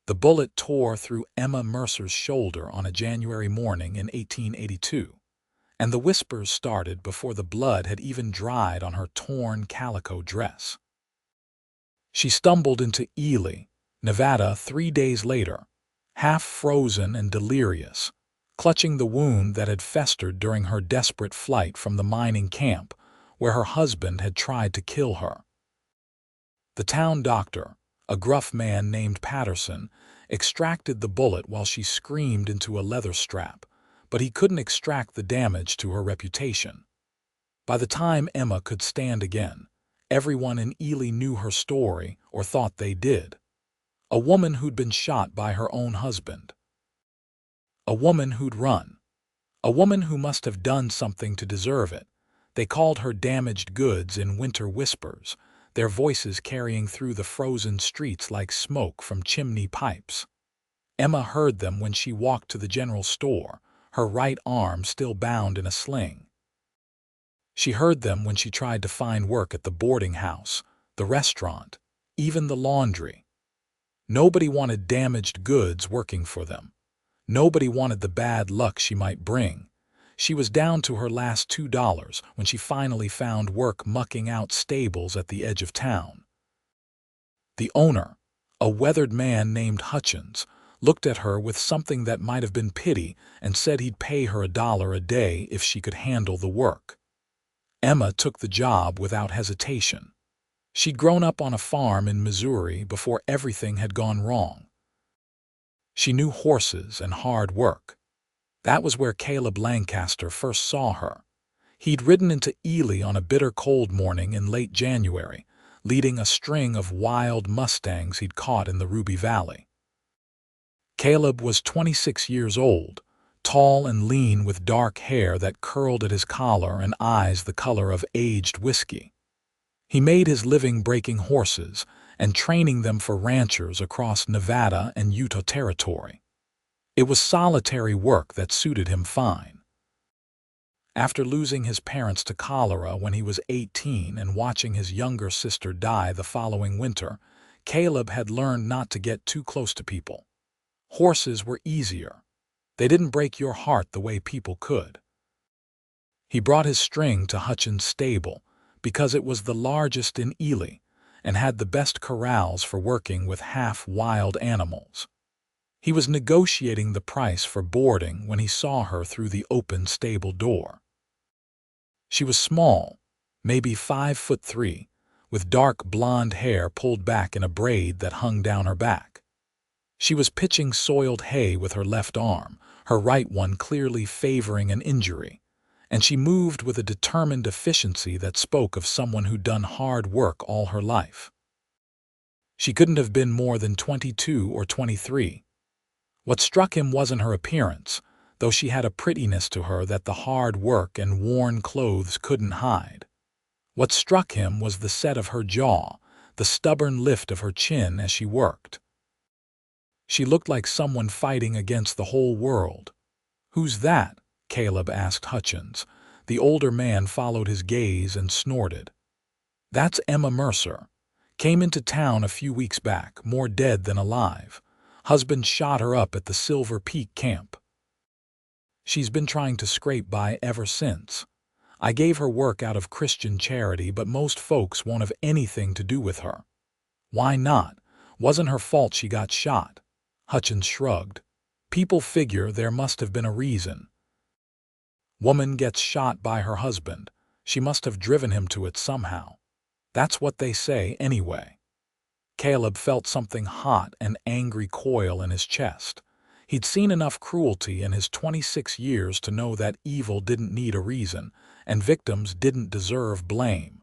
The bullet tore through Emma Mercer's shoulder on a January morning in 1882, and the whispers started before the blood had even dried on her torn calico dress. She stumbled into Ely, Nevada 3 days later, half frozen and delirious, clutching the wound that had festered during her desperate flight from the mining camp where her husband had tried to kill her. The town doctor, a gruff man named Patterson, extracted the bullet while she screamed into a leather strap, but he couldn't extract the damage to her reputation. By the time Emma could stand again, everyone in Ely knew her story, or thought they did. A woman who'd been shot by her own husband. A woman who'd run. A woman who must have done something to deserve it. They called her damaged goods in winter whispers, their voices carrying through the frozen streets like smoke from chimney pipes. Emma heard them when she walked to the general store, her right arm still bound in a sling. She heard them when she tried to find work at the boarding house, the restaurant, even the laundry. Nobody wanted damaged goods working for them. Nobody wanted the bad luck she might bring. She was down to her last $2 when she finally found work mucking out stables at the edge of town. The owner, a weathered man named Hutchins, looked at her with something that might have been pity and said he'd pay her $1 a day if she could handle the work. Emma took the job without hesitation. She'd grown up on a farm in Missouri before everything had gone wrong. She knew horses and hard work. That was where Kaleb Lancaster first saw her. He'd ridden into Ely on a bitter cold morning in late January, leading a string of wild mustangs he'd caught in the Ruby Valley. Kaleb was 26 years old, tall and lean with dark hair that curled at his collar and eyes the color of aged whiskey. He made his living breaking horses and training them for ranchers across Nevada and Utah territory. It was solitary work that suited him fine. After losing his parents to cholera when he was 18 and watching his younger sister die the following winter, Kaleb had learned not to get too close to people. Horses were easier. They didn't break your heart the way people could. He brought his string to Hutchins' stable because it was the largest in Ely and had the best corrals for working with half-wild animals. He was negotiating the price for boarding when he saw her through the open stable door. She was small, maybe 5'3", with dark blonde hair pulled back in a braid that hung down her back. She was pitching soiled hay with her left arm, her right one clearly favoring an injury, and she moved with a determined efficiency that spoke of someone who'd done hard work all her life. She couldn't have been more than 22 or 23. What struck him wasn't her appearance, though she had a prettiness to her that the hard work and worn clothes couldn't hide. What struck him was the set of her jaw, the stubborn lift of her chin as she worked. She looked like someone fighting against the whole world. "Who's that?" Kaleb asked Hutchins. The older man followed his gaze and snorted. "That's Emma Mercer. Came into town a few weeks back, more dead than alive. Husband shot her up at the Silver Peak camp. She's been trying to scrape by ever since. I gave her work out of Christian charity, but most folks won't have anything to do with her." "Why not? Wasn't her fault she got shot." Hutchins shrugged. "People figure there must have been a reason. Woman gets shot by her husband. She must have driven him to it somehow. That's what they say anyway." Kaleb felt something hot and angry coil in his chest. He'd seen enough cruelty in his 26 years to know that evil didn't need a reason, and victims didn't deserve blame.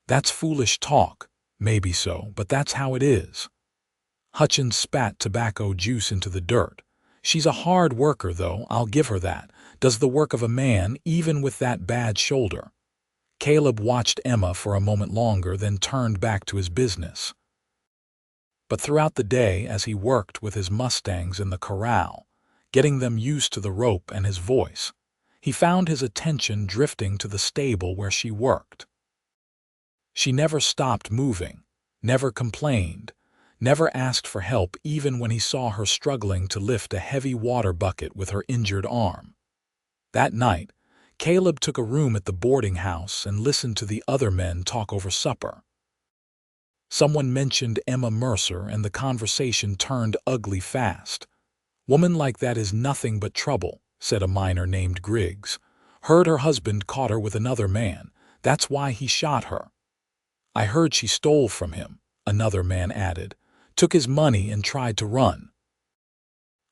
"That's foolish talk." "Maybe so, but that's how it is." Hutchins spat tobacco juice into the dirt. "She's a hard worker, though, I'll give her that. Does the work of a man, even with that bad shoulder." Kaleb watched Emma for a moment longer, then turned back to his business. But throughout the day, as he worked with his mustangs in the corral, getting them used to the rope and his voice, he found his attention drifting to the stable where she worked. She never stopped moving, never complained, never asked for help even when he saw her struggling to lift a heavy water bucket with her injured arm. That night, Kaleb took a room at the boarding house and listened to the other men talk over supper. Someone mentioned Emma Mercer, and the conversation turned ugly fast. "Woman like that is nothing but trouble," said a miner named Griggs. "Heard her husband caught her with another man. That's why he shot her." "I heard she stole from him," another man added. "Took his money and tried to run."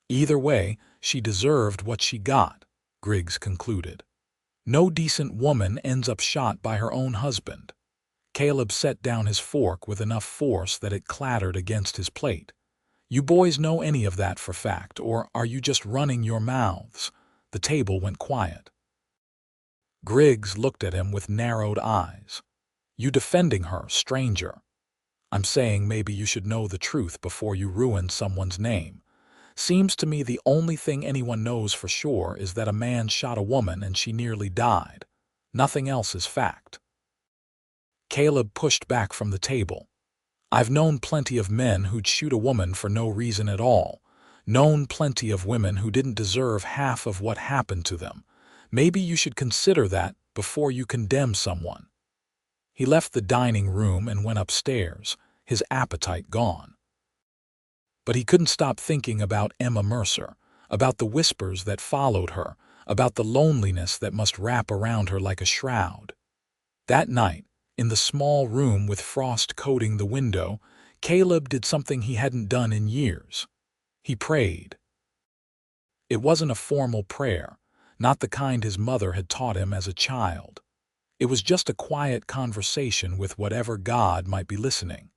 "Either way, she deserved what she got," Griggs concluded. "No decent woman ends up shot by her own husband." Kaleb set down his fork with enough force that it clattered against his plate. "You boys know any of that for fact, or are you just running your mouths?" The table went quiet. Griggs looked at him with narrowed eyes. "You defending her, stranger?" "I'm saying maybe you should know the truth before you ruin someone's name. Seems to me the only thing anyone knows for sure is that a man shot a woman and she nearly died. Nothing else is fact." Kaleb pushed back from the table. "I've known plenty of men who'd shoot a woman for no reason at all. Known plenty of women who didn't deserve half of what happened to them. Maybe you should consider that before you condemn someone." He left the dining room and went upstairs, his appetite gone. But he couldn't stop thinking about Emma Mercer, about the whispers that followed her, about the loneliness that must wrap around her like a shroud. That night, in the small room with frost coating the window, Kaleb did something he hadn't done in years. He prayed. It wasn't a formal prayer, not the kind his mother had taught him as a child. It was just a quiet conversation with whatever God might be listening.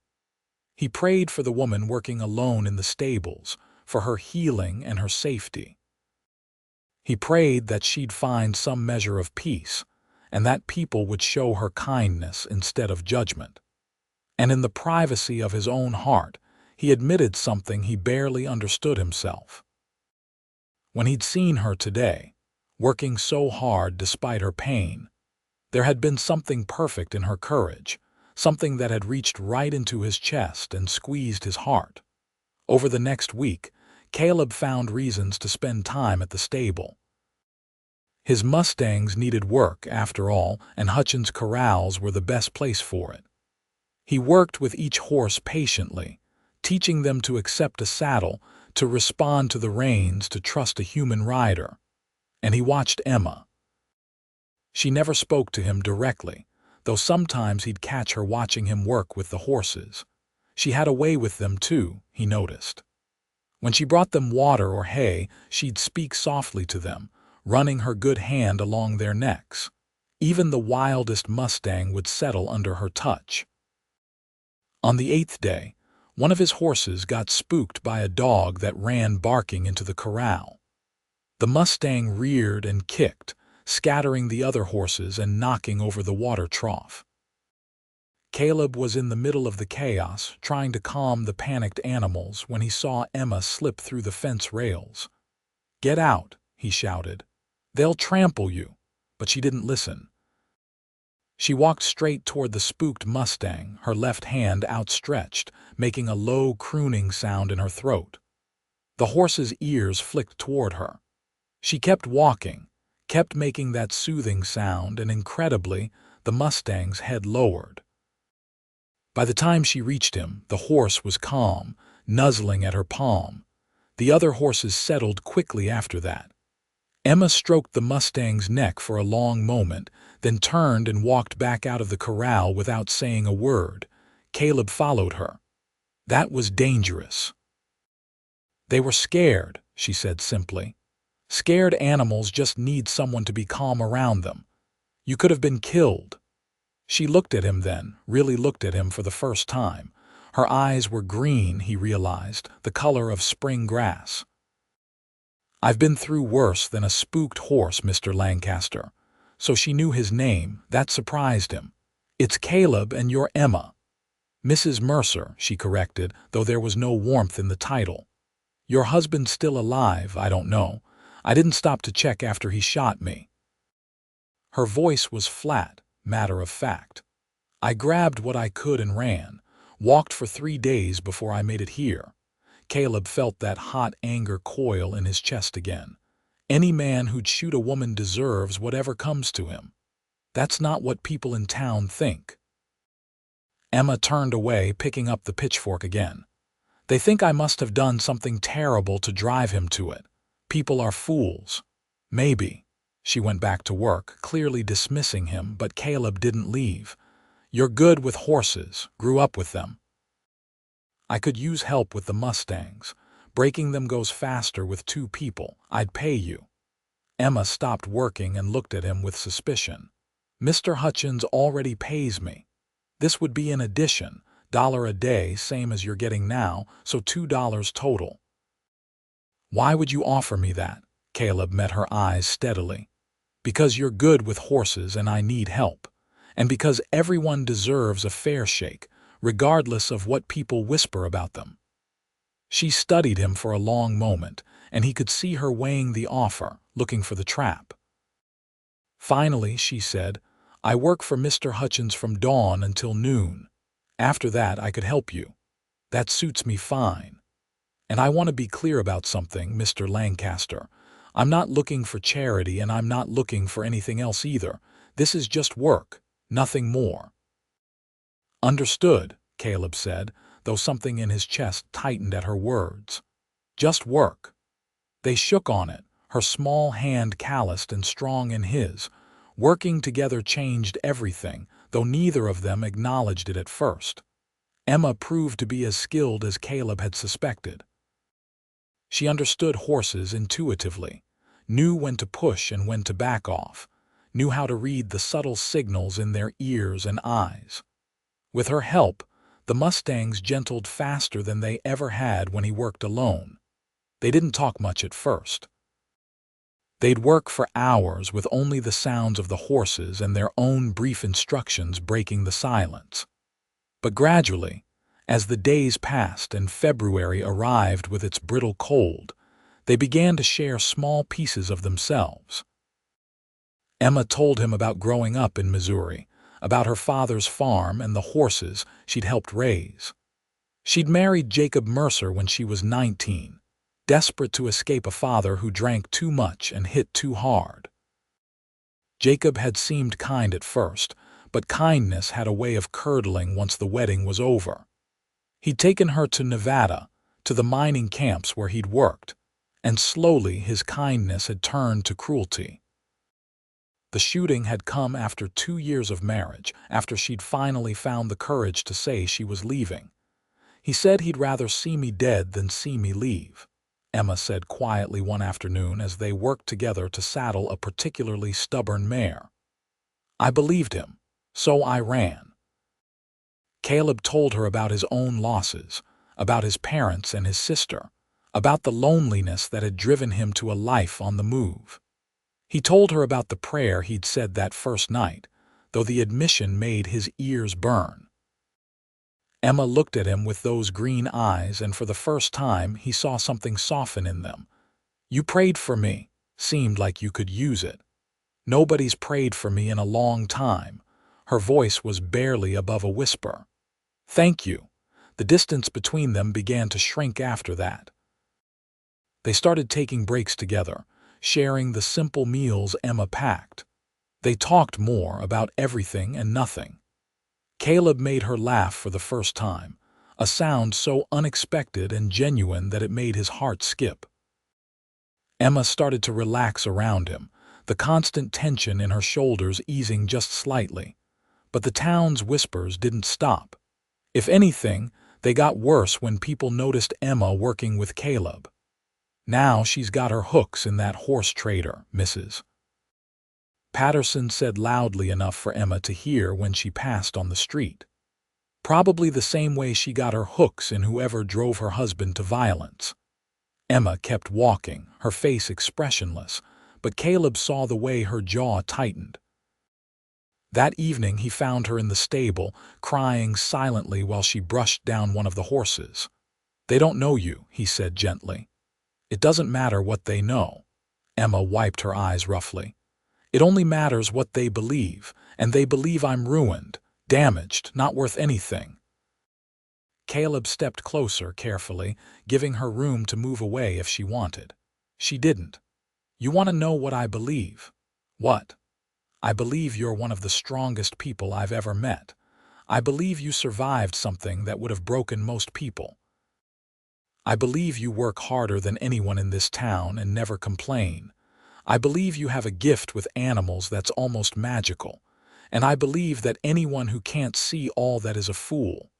He prayed for the woman working alone in the stables, for her healing and her safety. He prayed that she'd find some measure of peace, and that people would show her kindness instead of judgment. And in the privacy of his own heart, he admitted something he barely understood himself. When he'd seen her today, working so hard despite her pain, there had been something perfect in her courage, something that had reached right into his chest and squeezed his heart. Over the next week, Kaleb found reasons to spend time at the stable. His Mustangs needed work, after all, and Hutchins' corrals were the best place for it. He worked with each horse patiently, teaching them to accept a saddle, to respond to the reins, to trust a human rider. And he watched Emma. She never spoke to him directly, though sometimes he'd catch her watching him work with the horses. She had a way with them too, he noticed. When she brought them water or hay, she'd speak softly to them, running her good hand along their necks. Even the wildest Mustang would settle under her touch. On the 8th day, one of his horses got spooked by a dog that ran barking into the corral. The Mustang reared and kicked, scattering the other horses and knocking over the water trough. Kaleb was in the middle of the chaos, trying to calm the panicked animals, when he saw Emma slip through the fence rails. "Get out," he shouted. "They'll trample you." But she didn't listen. She walked straight toward the spooked Mustang, her left hand outstretched, making a low crooning sound in her throat. The horse's ears flicked toward her. She kept walking, kept making that soothing sound, and incredibly, the Mustang's head lowered. By the time she reached him, the horse was calm, nuzzling at her palm. The other horses settled quickly after that. Emma stroked the Mustang's neck for a long moment, then turned and walked back out of the corral without saying a word. Kaleb followed her. That was dangerous. "They were scared," she said simply. "Scared animals just need someone to be calm around them. You could have been killed." She looked at him then, really looked at him for the first time. Her eyes were green, he realized, the color of spring grass. "I've been through worse than a spooked horse, Mr. Lancaster." So she knew his name. That surprised him. "It's Kaleb, and you're Emma." "Mrs. Mercer," she corrected, though there was no warmth in the title. "Your husband's still alive, I don't know. I didn't stop to check after he shot me." Her voice was flat, matter of fact. "I grabbed what I could and ran. Walked for 3 days before I made it here." Kaleb felt that hot anger coil in his chest again. Any man who'd shoot a woman deserves whatever comes to him. That's not what people in town think. Emma turned away, picking up the pitchfork again. "They think I must have done something terrible to drive him to it. People are fools." "Maybe." She went back to work, clearly dismissing him, but Kaleb didn't leave. "You're good with horses, grew up with them." "I could use help with the Mustangs. Breaking them goes faster with 2 people. I'd pay you." Emma stopped working and looked at him with suspicion. "Mr. Hutchins already pays me. This would be an addition, $1 a day, same as you're getting now, so $2 total." "Why would you offer me that?" Kaleb met her eyes steadily. "Because you're good with horses and I need help. And because everyone deserves a fair shake, regardless of what people whisper about them." She studied him for a long moment, and he could see her weighing the offer, looking for the trap. Finally, she said, "I work for Mr. Hutchins from dawn until noon. After that, I could help you. That suits me fine. And I want to be clear about something, Mr. Lancaster. I'm not looking for charity and I'm not looking for anything else either. This is just work, nothing more." "Understood," Kaleb said, though something in his chest tightened at her words. "Just work." They shook on it, her small hand calloused and strong in his. Working together changed everything, though neither of them acknowledged it at first. Emma proved to be as skilled as Kaleb had suspected. She understood horses intuitively, knew when to push and when to back off, knew how to read the subtle signals in their ears and eyes. With her help, the Mustangs gentled faster than they ever had when he worked alone. They didn't talk much at first. They'd work for hours with only the sounds of the horses and their own brief instructions breaking the silence. But gradually, as the days passed and February arrived with its brittle cold, they began to share small pieces of themselves. Emma told him about growing up in Missouri, about her father's farm and the horses she'd helped raise. She'd married Jacob Mercer when she was 19, desperate to escape a father who drank too much and hit too hard. Jacob had seemed kind at first, but kindness had a way of curdling once the wedding was over. He'd taken her to Nevada, to the mining camps where he'd worked, and slowly his kindness had turned to cruelty. The shooting had come after 2 years of marriage, after she'd finally found the courage to say she was leaving. "He said he'd rather see me dead than see me leave," Emma said quietly one afternoon as they worked together to saddle a particularly stubborn mare. "I believed him, so I ran." Kaleb told her about his own losses, about his parents and his sister, about the loneliness that had driven him to a life on the move. He told her about the prayer he'd said that first night, though the admission made his ears burn. Emma looked at him with those green eyes, and for the first time he saw something soften in them. "You prayed for me," seemed like you could use it. "Nobody's prayed for me in a long time." Her voice was barely above a whisper. "Thank you." The distance between them began to shrink after that. They started taking breaks together, sharing the simple meals Emma packed. They talked more about everything and nothing. Kaleb made her laugh for the first time, a sound so unexpected and genuine that it made his heart skip. Emma started to relax around him, the constant tension in her shoulders easing just slightly. But the town's whispers didn't stop. If anything, they got worse when people noticed Emma working with Kaleb. "Now she's got her hooks in that horse trader, Mrs. Patterson said loudly enough for Emma to hear when she passed on the street. Probably the same way she got her hooks in whoever drove her husband to violence. Emma kept walking, her face expressionless, but Kaleb saw the way her jaw tightened. That evening he found her in the stable, crying silently while she brushed down one of the horses. "They don't know you," he said gently. "It doesn't matter what they know." Emma wiped her eyes roughly. "It only matters what they believe, and they believe I'm ruined, damaged, not worth anything." Kaleb stepped closer carefully, giving her room to move away if she wanted. She didn't. You want to know what I believe? What? I believe you're one of the strongest people I've ever met. I believe you survived something that would have broken most people. I believe you work harder than anyone in this town and never complain. I believe you have a gift with animals that's almost magical. And I believe that anyone who can't see all that is a fool.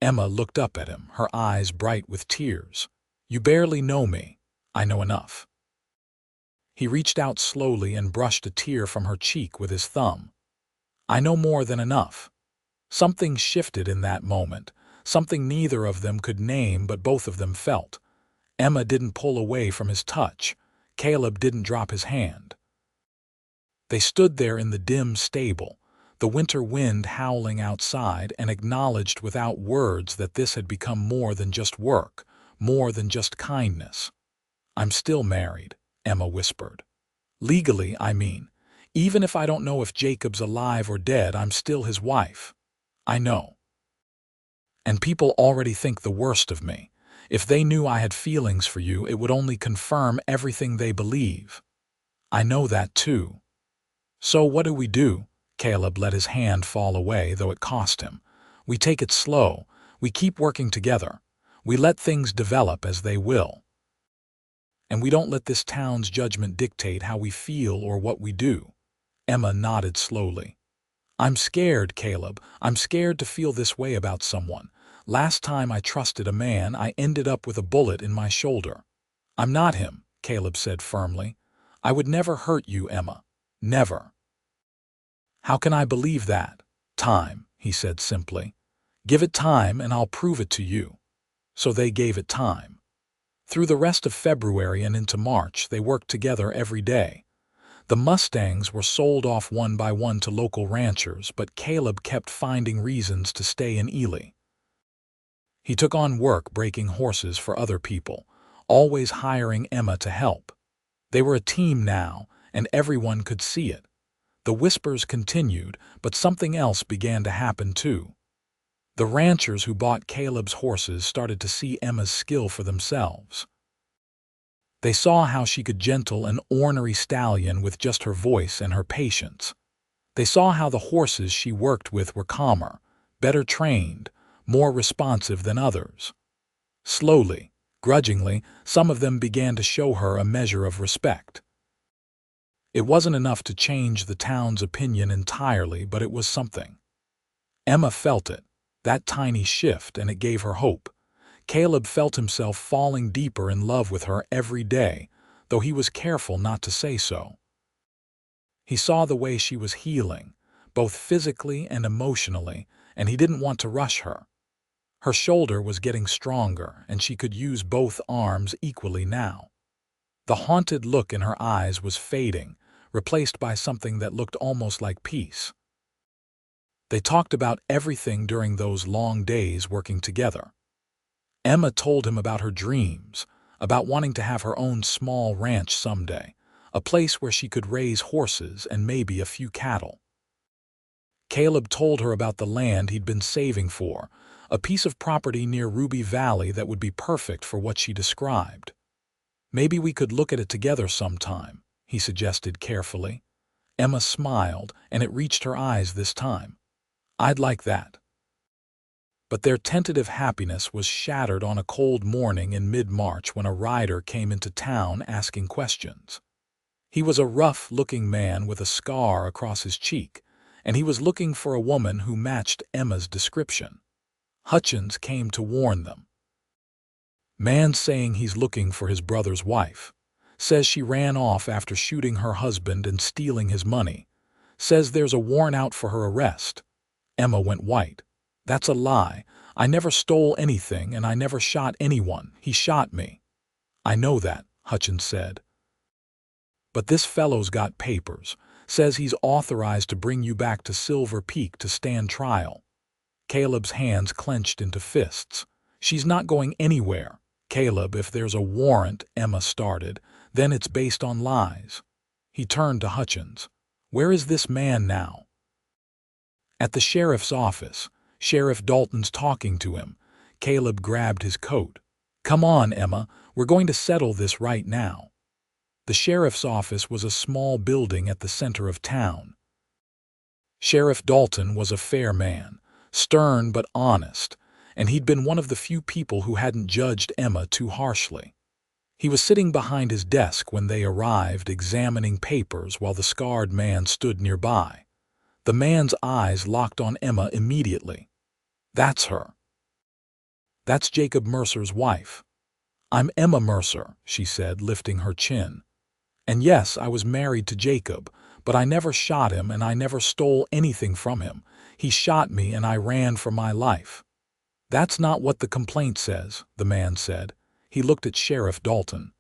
Emma looked up at him, her eyes bright with tears. You barely know me. I know enough. He reached out slowly and brushed a tear from her cheek with his thumb. I know more than enough. Something shifted in that moment, something neither of them could name but both of them felt. Emma didn't pull away from his touch. Kaleb didn't drop his hand. They stood there in the dim stable, the winter wind howling outside, and acknowledged without words that this had become more than just work, more than just kindness. I'm still married, Emma whispered. Legally, I mean. Even if I don't know if Jacob's alive or dead, I'm still his wife. I know. And people already think the worst of me. If they knew I had feelings for you, it would only confirm everything they believe. I know that too. So what do? Kaleb let his hand fall away, though it cost him. We take it slow. We keep working together. We let things develop as they will. And we don't let this town's judgment dictate how we feel or what we do. Emma nodded slowly. I'm scared, Kaleb. I'm scared to feel this way about someone. Last time I trusted a man, I ended up with a bullet in my shoulder. I'm not him, Kaleb said firmly. I would never hurt you, Emma. Never. How can I believe that? Time, he said simply. Give it time and I'll prove it to you. So they gave it time. Through the rest of February and into March, they worked together every day. The Mustangs were sold off one by one to local ranchers, but Kaleb kept finding reasons to stay in Ely. He took on work breaking horses for other people, always hiring Emma to help. They were a team now, and everyone could see it. The whispers continued, but something else began to happen too. The ranchers who bought Kaleb's horses started to see Emma's skill for themselves. They saw how she could gentle an ornery stallion with just her voice and her patience. They saw how the horses she worked with were calmer, better trained, more responsive than others. Slowly, grudgingly, some of them began to show her a measure of respect. It wasn't enough to change the town's opinion entirely, but it was something. Emma felt it, that tiny shift, and it gave her hope. Kaleb felt himself falling deeper in love with her every day, though he was careful not to say so. He saw the way she was healing, both physically and emotionally, and he didn't want to rush her. Her shoulder was getting stronger, and she could use both arms equally now. The haunted look in her eyes was fading, replaced by something that looked almost like peace. They talked about everything during those long days working together. Emma told him about her dreams, about wanting to have her own small ranch someday, a place where she could raise horses and maybe a few cattle. Kaleb told her about the land he'd been saving for, a piece of property near Ruby Valley that would be perfect for what she described. Maybe we could look at it together sometime, he suggested carefully. Emma smiled, and it reached her eyes this time. I'd like that. But their tentative happiness was shattered on a cold morning in mid-March when a rider came into town asking questions. He was a rough-looking man with a scar across his cheek, and he was looking for a woman who matched Emma's description. Hutchins came to warn them. Man saying he's looking for his brother's wife. Says she ran off after shooting her husband and stealing his money. Says there's a warrant out for her arrest. Emma went white. That's a lie. I never stole anything and I never shot anyone. He shot me. I know that, Hutchins said. But this fellow's got papers. Says he's authorized to bring you back to Silver Peak to stand trial. Kaleb's hands clenched into fists. She's not going anywhere. Kaleb, if there's a warrant, Emma started, then it's based on lies. He turned to Hutchins. Where is this man now? At the sheriff's office. Sheriff Dalton's talking to him. Kaleb grabbed his coat. "Come on, Emma, we're going to settle this right now." The sheriff's office was a small building at the center of town. Sheriff Dalton was a fair man, stern but honest, and he'd been one of the few people who hadn't judged Emma too harshly. He was sitting behind his desk when they arrived, examining papers while the scarred man stood nearby. The man's eyes locked on Emma immediately. "That's her. That's Jacob Mercer's wife." "I'm Emma Mercer," she said, lifting her chin. "And yes, I was married to Jacob, but I never shot him and I never stole anything from him. He shot me and I ran for my life." "That's not what the complaint says," the man said. He looked at Sheriff Dalton.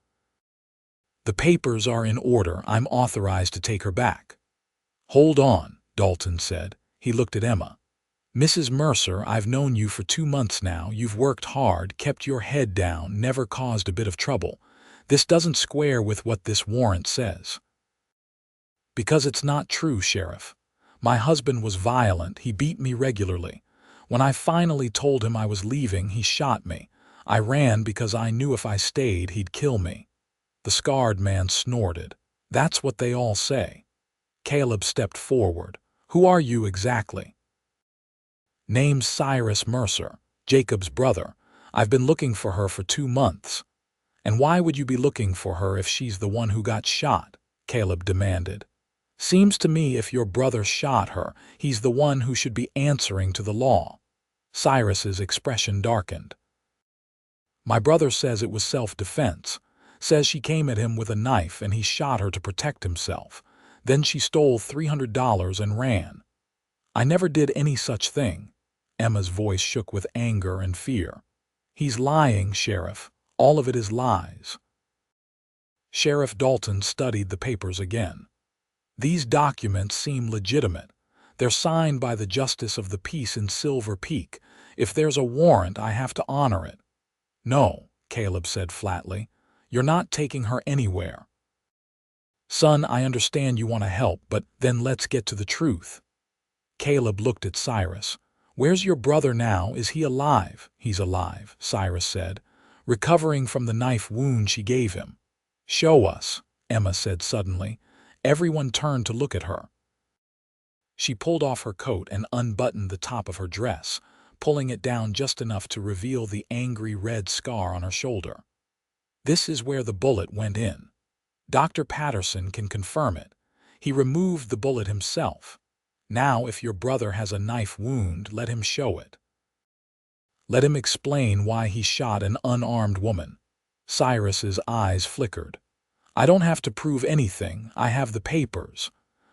"The papers are in order. I'm authorized to take her back." "Hold on," Dalton said. He looked at Emma. "Mrs. Mercer, I've known you for 2 months now. You've worked hard, kept your head down, never caused a bit of trouble. This doesn't square with what this warrant says." "Because it's not true, Sheriff. My husband was violent. He beat me regularly. When I finally told him I was leaving, he shot me. I ran because I knew if I stayed, he'd kill me." The scarred man snorted. "That's what they all say." Kaleb stepped forward. "Who are you exactly?" "Name's Cyrus Mercer, Jacob's brother. I've been looking for her for 2 months." "And why would you be looking for her if she's the one who got shot?" Kaleb demanded. "Seems to me if your brother shot her, he's the one who should be answering to the law." Cyrus's expression darkened. "My brother says it was self-defense. Says she came at him with a knife and he shot her to protect himself. Then she stole $300 and ran." "I never did any such thing." Emma's voice shook with anger and fear. "He's lying, Sheriff. All of it is lies." Sheriff Dalton studied the papers again. "These documents seem legitimate. They're signed by the Justice of the Peace in Silver Peak. If there's a warrant, I have to honor it." "No," Kaleb said flatly. "You're not taking her anywhere." "Son, I understand you want to help, but then let's get to the truth." Kaleb looked at Cyrus. "Where's your brother now? Is he alive?" "He's alive," Cyrus said, "recovering from the knife wound she gave him." "Show us," Emma said suddenly. Everyone turned to look at her. She pulled off her coat and unbuttoned the top of her dress, pulling it down just enough to reveal the angry red scar on her shoulder. "This is where the bullet went in. Dr. Patterson can confirm it. He removed the bullet himself. Now, if your brother has a knife wound, let him show it. Let him explain why he shot an unarmed woman." Cyrus's eyes flickered. "I don't have to prove anything. I have the papers."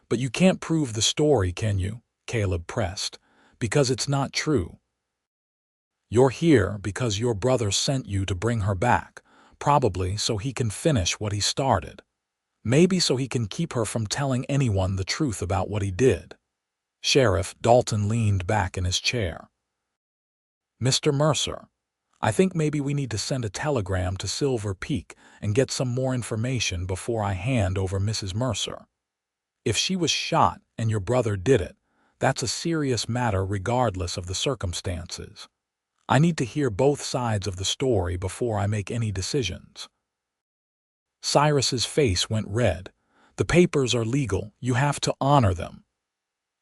"But you can't prove the story, can you?" Kaleb pressed. "Because it's not true. You're here because your brother sent you to bring her back, probably so he can finish what he started. Maybe so he can keep her from telling anyone the truth about what he did." Sheriff Dalton leaned back in his chair. "Mr. Mercer, I think maybe we need to send a telegram to Silver Peak and get some more information before I hand over Mrs. Mercer. If she was shot and your brother did it, that's a serious matter regardless of the circumstances. I need to hear both sides of the story before I make any decisions." Cyrus's face went red. "The papers are legal. You have to honor them."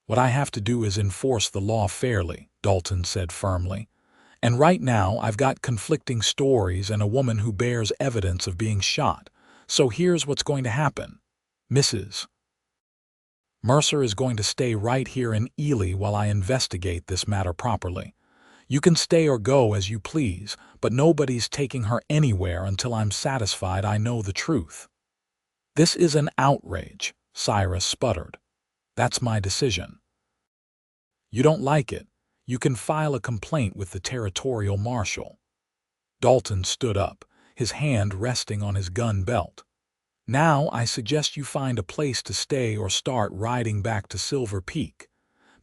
"What I have to do is enforce the law fairly," Dalton said firmly. "And right now I've got conflicting stories and a woman who bears evidence of being shot. So here's what's going to happen. Mrs. Mercer is going to stay right here in Ely while I investigate this matter properly. You can stay or go as you please, but nobody's taking her anywhere until I'm satisfied I know the truth." "This is an outrage," Cyrus sputtered. "That's my decision." "You don't like it? You can file a complaint with the territorial marshal." Dalton stood up, his hand resting on his gun belt. "Now I suggest you find a place to stay or start riding back to Silver Peak.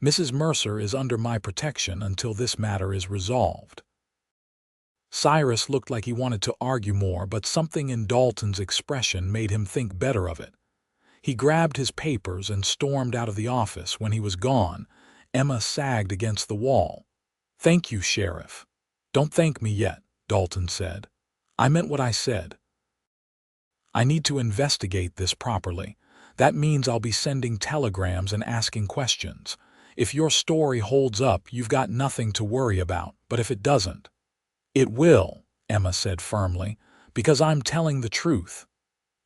Mrs. Mercer is under my protection until this matter is resolved." Cyrus looked like he wanted to argue more, but something in Dalton's expression made him think better of it. He grabbed his papers and stormed out of the office. When he was gone, Emma sagged against the wall. "Thank you, Sheriff. "Don't thank me yet," Dalton said. "I meant what I said. I need to investigate this properly. That means I'll be sending telegrams and asking questions. If your story holds up, you've got nothing to worry about, but if it doesn't—" "It will," Emma said firmly, "because I'm telling the truth.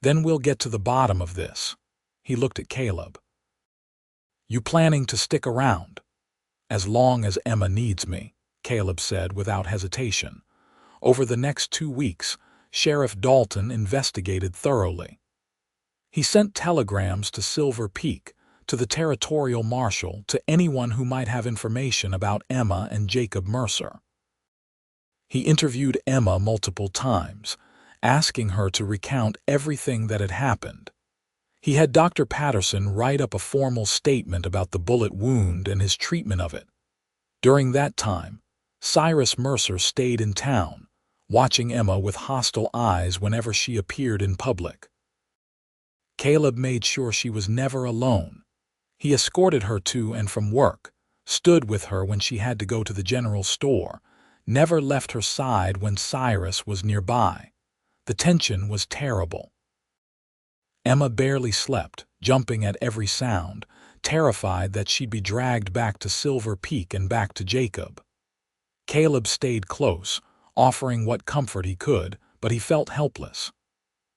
Then we'll get to the bottom of this." He looked at Kaleb. "You planning to stick around?" "As long as Emma needs me," Kaleb said without hesitation. Over the next 2 weeks, Sheriff Dalton investigated thoroughly. He sent telegrams to Silver Peak, to the territorial marshal, to anyone who might have information about Emma and Jacob Mercer. He interviewed Emma multiple times, asking her to recount everything that had happened. He had Dr. Patterson write up a formal statement about the bullet wound and his treatment of it. During that time, Cyrus Mercer stayed in town, watching Emma with hostile eyes whenever she appeared in public. Kaleb made sure she was never alone. He escorted her to and from work, stood with her when she had to go to the general store, never left her side when Cyrus was nearby. The tension was terrible. Emma barely slept, jumping at every sound, terrified that she'd be dragged back to Silver Peak and back to Jacob. Kaleb stayed close, offering what comfort he could, but he felt helpless.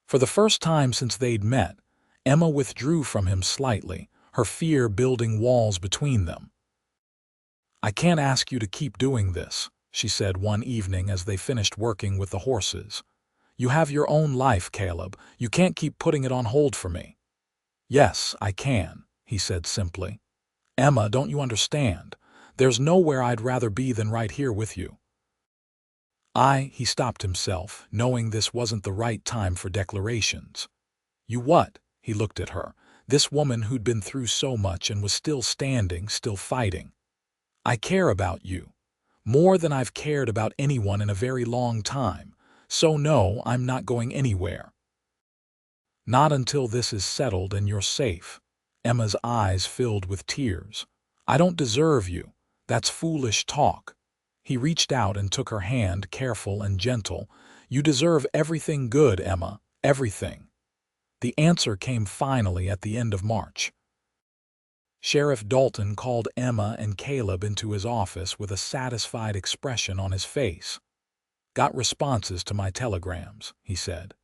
For the first time since they'd met, Emma withdrew from him slightly, her fear building walls between them. "I can't ask you to keep doing this," she said one evening as they finished working with the horses. "You have your own life, Kaleb. You can't keep putting it on hold for me." "Yes, I can," he said simply. "Emma, don't you understand? There's nowhere I'd rather be than right here with you." He stopped himself, knowing this wasn't the right time for declarations. "You what?" He looked at her, this woman who'd been through so much and was still standing, still fighting. "I care about you. More than I've cared about anyone in a very long time. So no, I'm not going anywhere." "Not until this is settled and you're safe." Emma's eyes filled with tears. "I don't deserve you. That's foolish talk." He reached out and took her hand, careful and gentle. "You deserve everything good, Emma, everything." The answer came finally at the end of March. Sheriff Dalton called Emma and Kaleb into his office with a satisfied expression on his face. "Got responses to my telegrams," he said.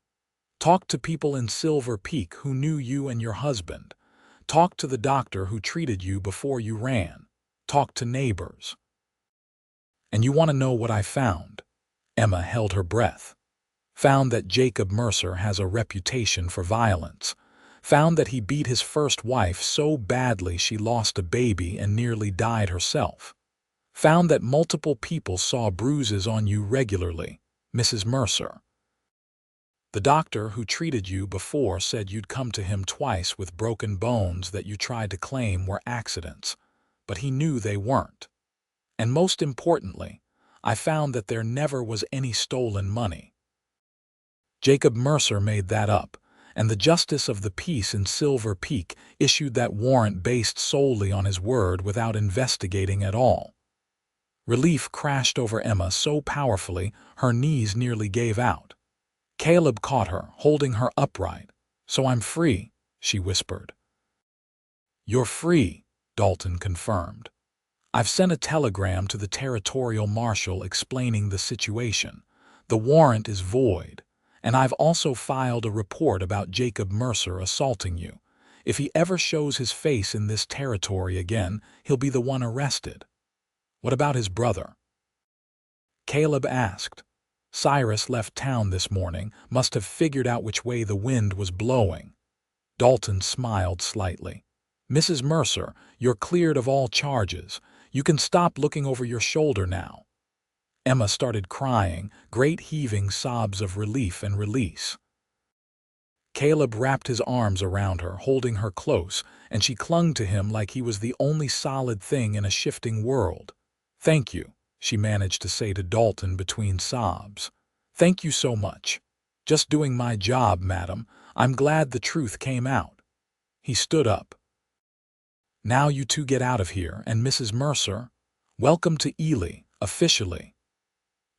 "Talked to people in Silver Peak who knew you and your husband. Talked to the doctor who treated you before you ran. Talked to neighbors. And you want to know what I found?" Emma held her breath. "Found that Jacob Mercer has a reputation for violence. Found that he beat his first wife so badly she lost a baby and nearly died herself. Found that multiple people saw bruises on you regularly, Mrs. Mercer. The doctor who treated you before said you'd come to him twice with broken bones that you tried to claim were accidents, but he knew they weren't. And most importantly, I found that there never was any stolen money. Jacob Mercer made that up, and the justice of the peace in Silver Peak issued that warrant based solely on his word without investigating at all." Relief crashed over Emma so powerfully her knees nearly gave out. Kaleb caught her, holding her upright. "So I'm free," she whispered. "You're free," Dalton confirmed. "I've sent a telegram to the territorial marshal explaining the situation. The warrant is void. And I've also filed a report about Jacob Mercer assaulting you. If he ever shows his face in this territory again, he'll be the one arrested." "What about his brother?" Kaleb asked. "Cyrus left town this morning, must have figured out which way the wind was blowing." Dalton smiled slightly. "Mrs. Mercer, you're cleared of all charges. You can stop looking over your shoulder now." Emma started crying, great heaving sobs of relief and release. Kaleb wrapped his arms around her, holding her close, and she clung to him like he was the only solid thing in a shifting world. "Thank you," she managed to say to Dalton between sobs. "Thank you so much. Just doing my job, madam. I'm glad the truth came out." He stood up. "Now you two get out of here, and Mrs. Mercer, welcome to Ely, officially."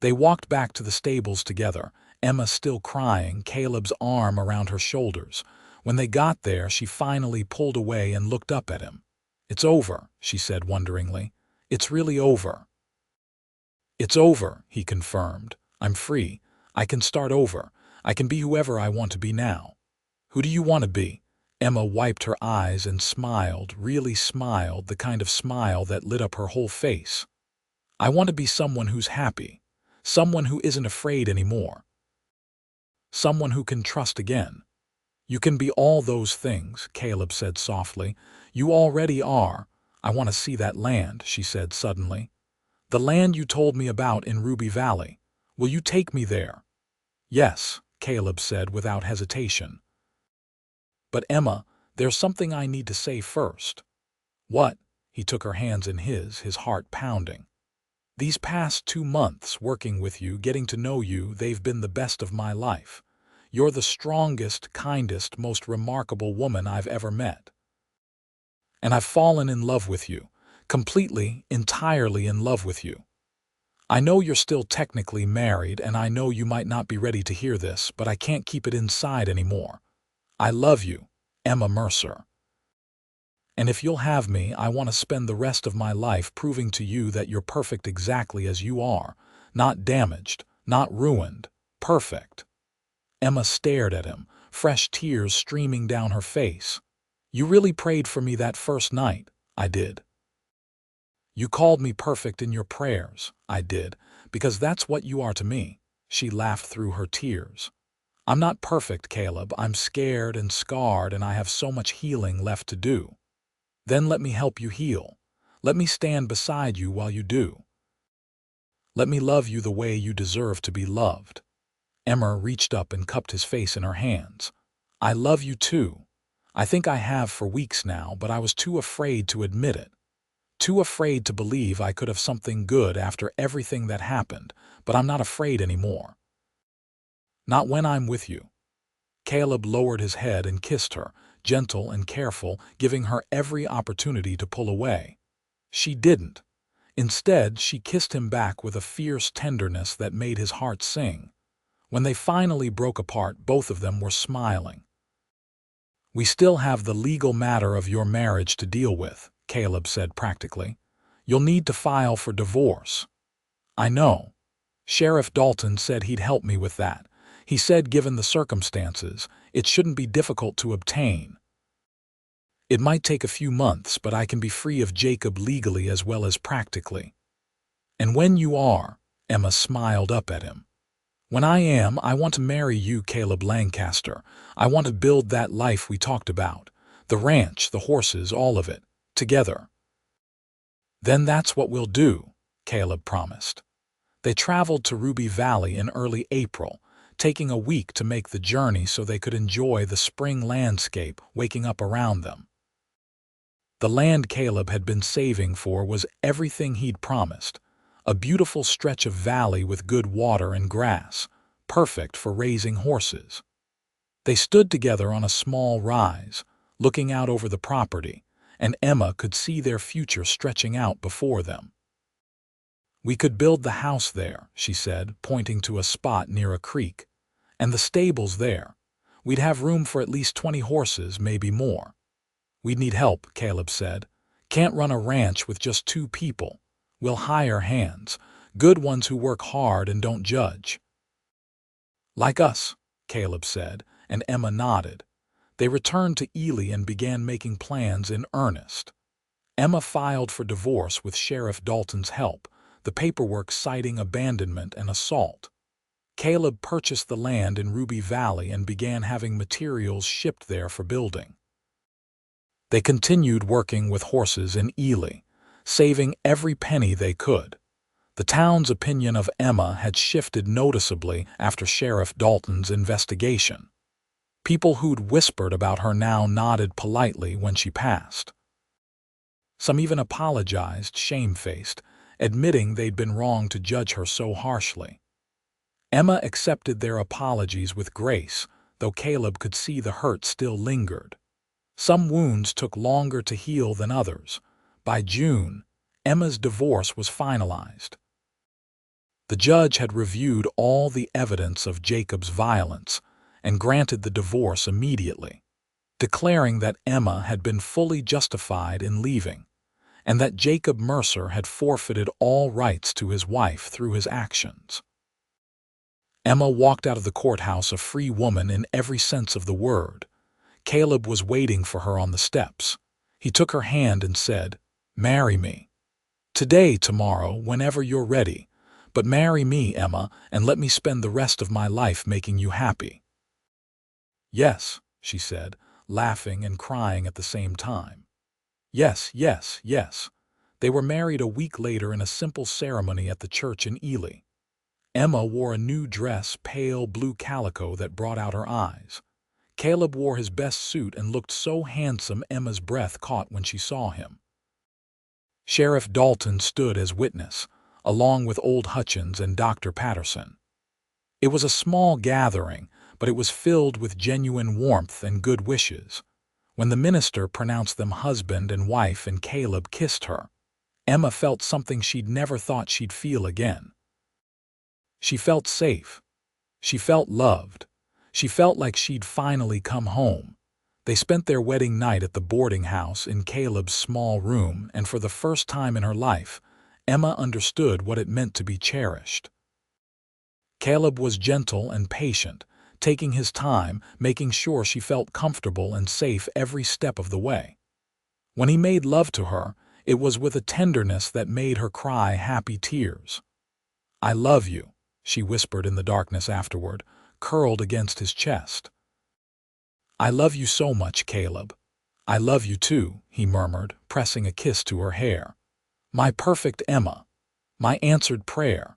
They walked back to the stables together, Emma still crying, Caleb's arm around her shoulders. When they got there, she finally pulled away and looked up at him. "It's over," she said wonderingly. "It's really over." "It's over," he confirmed. "I'm free. I can start over. I can be whoever I want to be now." "Who do you want to be?" Emma wiped her eyes and smiled, really smiled, the kind of smile that lit up her whole face. "I want to be someone who's happy, someone who isn't afraid anymore, someone who can trust again." "You can be all those things," Caleb said softly. "You already are." "I want to see that land," she said suddenly. "The land you told me about in Ruby Valley. Will you take me there?" "Yes," Caleb said without hesitation. "But Emma, there's something I need to say first." "What?" He took her hands in his heart pounding. "These past 2 months working with you, getting to know you, they've been the best of my life. You're the strongest, kindest, most remarkable woman I've ever met. And I've fallen in love with you, completely, entirely in love with you. I know you're still technically married, and I know you might not be ready to hear this, but I can't keep it inside anymore. I love you, Emma Mercer. And if you'll have me, I want to spend the rest of my life proving to you that you're perfect exactly as you are, not damaged, not ruined, perfect." Emma stared at him, fresh tears streaming down her face. "You really prayed for me that first night." "I did." "You called me perfect in your prayers." "I did, because that's what you are to me." She laughed through her tears. "I'm not perfect, Caleb. I'm scared and scarred, and I have so much healing left to do. Then let me help you heal. Let me stand beside you while you do. Let me love you the way you deserve to be loved." Emma reached up and cupped his face in her hands. "I love you too. I think I have for weeks now, but I was too afraid to admit it. Too afraid to believe I could have something good after everything that happened, but I'm not afraid anymore. Not when I'm with you." Caleb lowered his head and kissed her, gentle and careful, giving her every opportunity to pull away. She didn't. Instead, she kissed him back with a fierce tenderness that made his heart sing. When they finally broke apart, both of them were smiling. "We still have the legal matter of your marriage to deal with," Caleb said practically. "You'll need to file for divorce." "I know. Sheriff Dalton said he'd help me with that. He said given the circumstances, it shouldn't be difficult to obtain. It might take a few months, but I can be free of Jacob legally as well as practically." "And when you are," Emma smiled up at him. "When I am, I want to marry you, Kaleb Lancaster. I want to build that life we talked about. The ranch, the horses, all of it. Together." "Then that's what we'll do," Caleb promised. They traveled to Ruby Valley in early April, taking a week to make the journey so they could enjoy the spring landscape waking up around them. The land Caleb had been saving for was everything he'd promised. A beautiful stretch of valley with good water and grass, perfect for raising horses. They stood together on a small rise, looking out over the property, and Emma could see their future stretching out before them. "We could build the house there," she said, pointing to a spot near a creek. "And the stables there. We'd have room for at least 20 horses, maybe more." "We'd need help," Caleb said. "Can't run a ranch with just 2 people. We'll hire hands, good ones who work hard and don't judge." "Like us," Caleb said, and Emma nodded. They returned to Ely and began making plans in earnest. Emma filed for divorce with Sheriff Dalton's help, the paperwork citing abandonment and assault. Caleb purchased the land in Ruby Valley and began having materials shipped there for building. They continued working with horses in Ely, saving every penny they could. The town's opinion of Emma had shifted noticeably after Sheriff Dalton's investigation. People who'd whispered about her now nodded politely when she passed. Some even apologized, shamefaced, admitting they'd been wrong to judge her so harshly. Emma accepted their apologies with grace, though Caleb could see the hurt still lingered. Some wounds took longer to heal than others. By June, Emma's divorce was finalized. The judge had reviewed all the evidence of Jacob's violence and granted the divorce immediately, declaring that Emma had been fully justified in leaving and that Jacob Mercer had forfeited all rights to his wife through his actions. Emma walked out of the courthouse a free woman in every sense of the word. Kaleb was waiting for her on the steps. He took her hand and said, "Marry me. Today, tomorrow, whenever you're ready. But marry me, Emma, and let me spend the rest of my life making you happy." "Yes," she said, laughing and crying at the same time. Yes, yes, yes. They were married a week later in a simple ceremony at the church in Ely. Emma wore a new dress, pale blue calico that brought out her eyes. Kaleb wore his best suit and looked so handsome Emma's breath caught when she saw him. Sheriff Dalton stood as witness, along with Old Hutchins and Dr. Patterson. It was a small gathering, but it was filled with genuine warmth and good wishes. When the minister pronounced them husband and wife and Kaleb kissed her, Emma felt something she'd never thought she'd feel again. She felt safe. She felt loved. She felt like she'd finally come home. They spent their wedding night at the boarding house in Kaleb's small room, and for the first time in her life, Emma understood what it meant to be cherished. Kaleb was gentle and patient, taking his time, making sure she felt comfortable and safe every step of the way. When he made love to her, it was with a tenderness that made her cry happy tears. "I love you," she whispered in the darkness afterward, curled against his chest. "I love you so much, Kaleb." "I love you too," he murmured, pressing a kiss to her hair. "My perfect Emma. My answered prayer."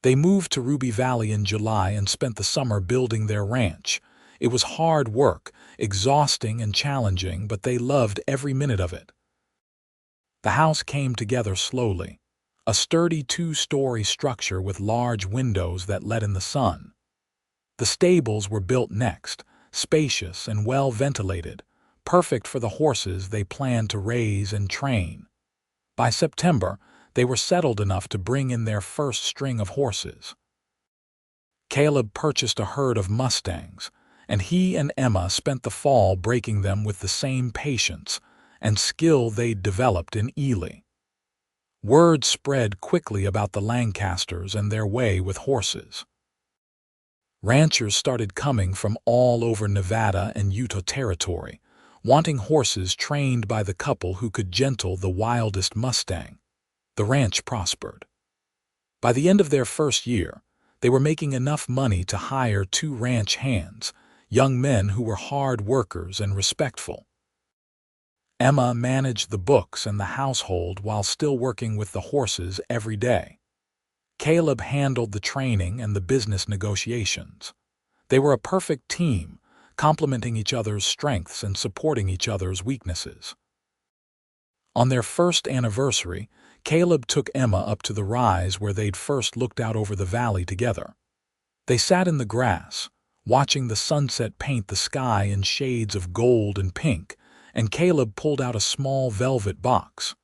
They moved to Ruby Valley in July and spent the summer building their ranch. It was hard work, exhausting and challenging, but they loved every minute of it. The house came together slowly, a sturdy two-story structure with large windows that let in the sun. The stables were built next, spacious and well-ventilated, perfect for the horses they planned to raise and train. By September, they were settled enough to bring in their first string of horses. Kaleb purchased a herd of Mustangs, and he and Emma spent the fall breaking them with the same patience and skill they'd developed in Ely. Word spread quickly about the Lancasters and their way with horses. Ranchers started coming from all over Nevada and Utah Territory, wanting horses trained by the couple who could gentle the wildest Mustang. The ranch prospered. By the end of their first year, they were making enough money to hire 2 ranch hands, young men who were hard workers and respectful. Emma managed the books and the household while still working with the horses every day. Kaleb handled the training and the business negotiations. They were a perfect team, complementing each other's strengths and supporting each other's weaknesses. On their first anniversary, Kaleb took Emma up to the rise where they'd first looked out over the valley together. They sat in the grass, watching the sunset paint the sky in shades of gold and pink, and Kaleb pulled out a small velvet box.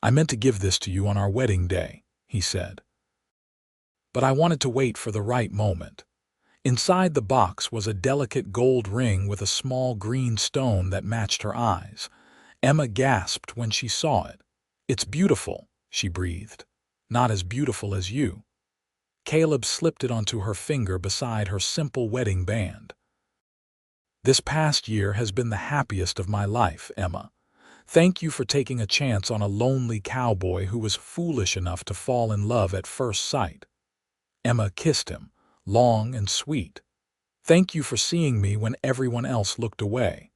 "I meant to give this to you on our wedding day," he said. "But I wanted to wait for the right moment." Inside the box was a delicate gold ring with a small green stone that matched her eyes. Emma gasped when she saw it. "It's beautiful," she breathed. "Not as beautiful as you." Kaleb slipped it onto her finger beside her simple wedding band. "This past year has been the happiest of my life, Emma. Thank you for taking a chance on a lonely cowboy who was foolish enough to fall in love at first sight." Emma kissed him, long and sweet. "Thank you for seeing me when everyone else looked away.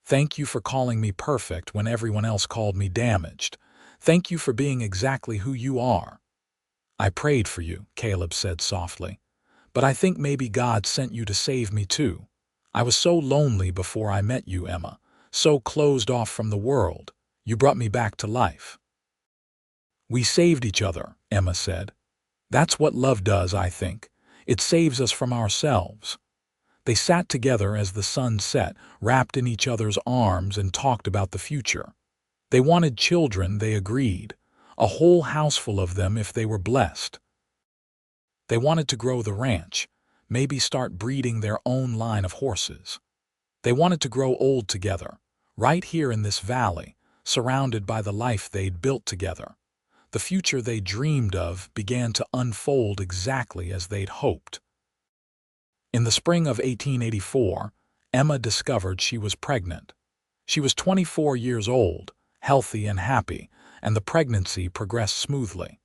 Thank you for calling me perfect when everyone else called me damaged. Thank you for being exactly who you are." "I prayed for you," Kaleb said softly. "But I think maybe God sent you to save me too. I was so lonely before I met you, Emma, so closed off from the world. You brought me back to life." "We saved each other," Emma said. "That's what love does, I think. It saves us from ourselves." They sat together as the sun set, wrapped in each other's arms, and talked about the future. They wanted children, they agreed, a whole houseful of them if they were blessed. They wanted to grow the ranch, maybe start breeding their own line of horses. They wanted to grow old together, right here in this valley, surrounded by the life they'd built together. The future they dreamed of began to unfold exactly as they'd hoped. In the spring of 1884, Emma discovered she was pregnant. She was 24 years old, healthy and happy, and the pregnancy progressed smoothly.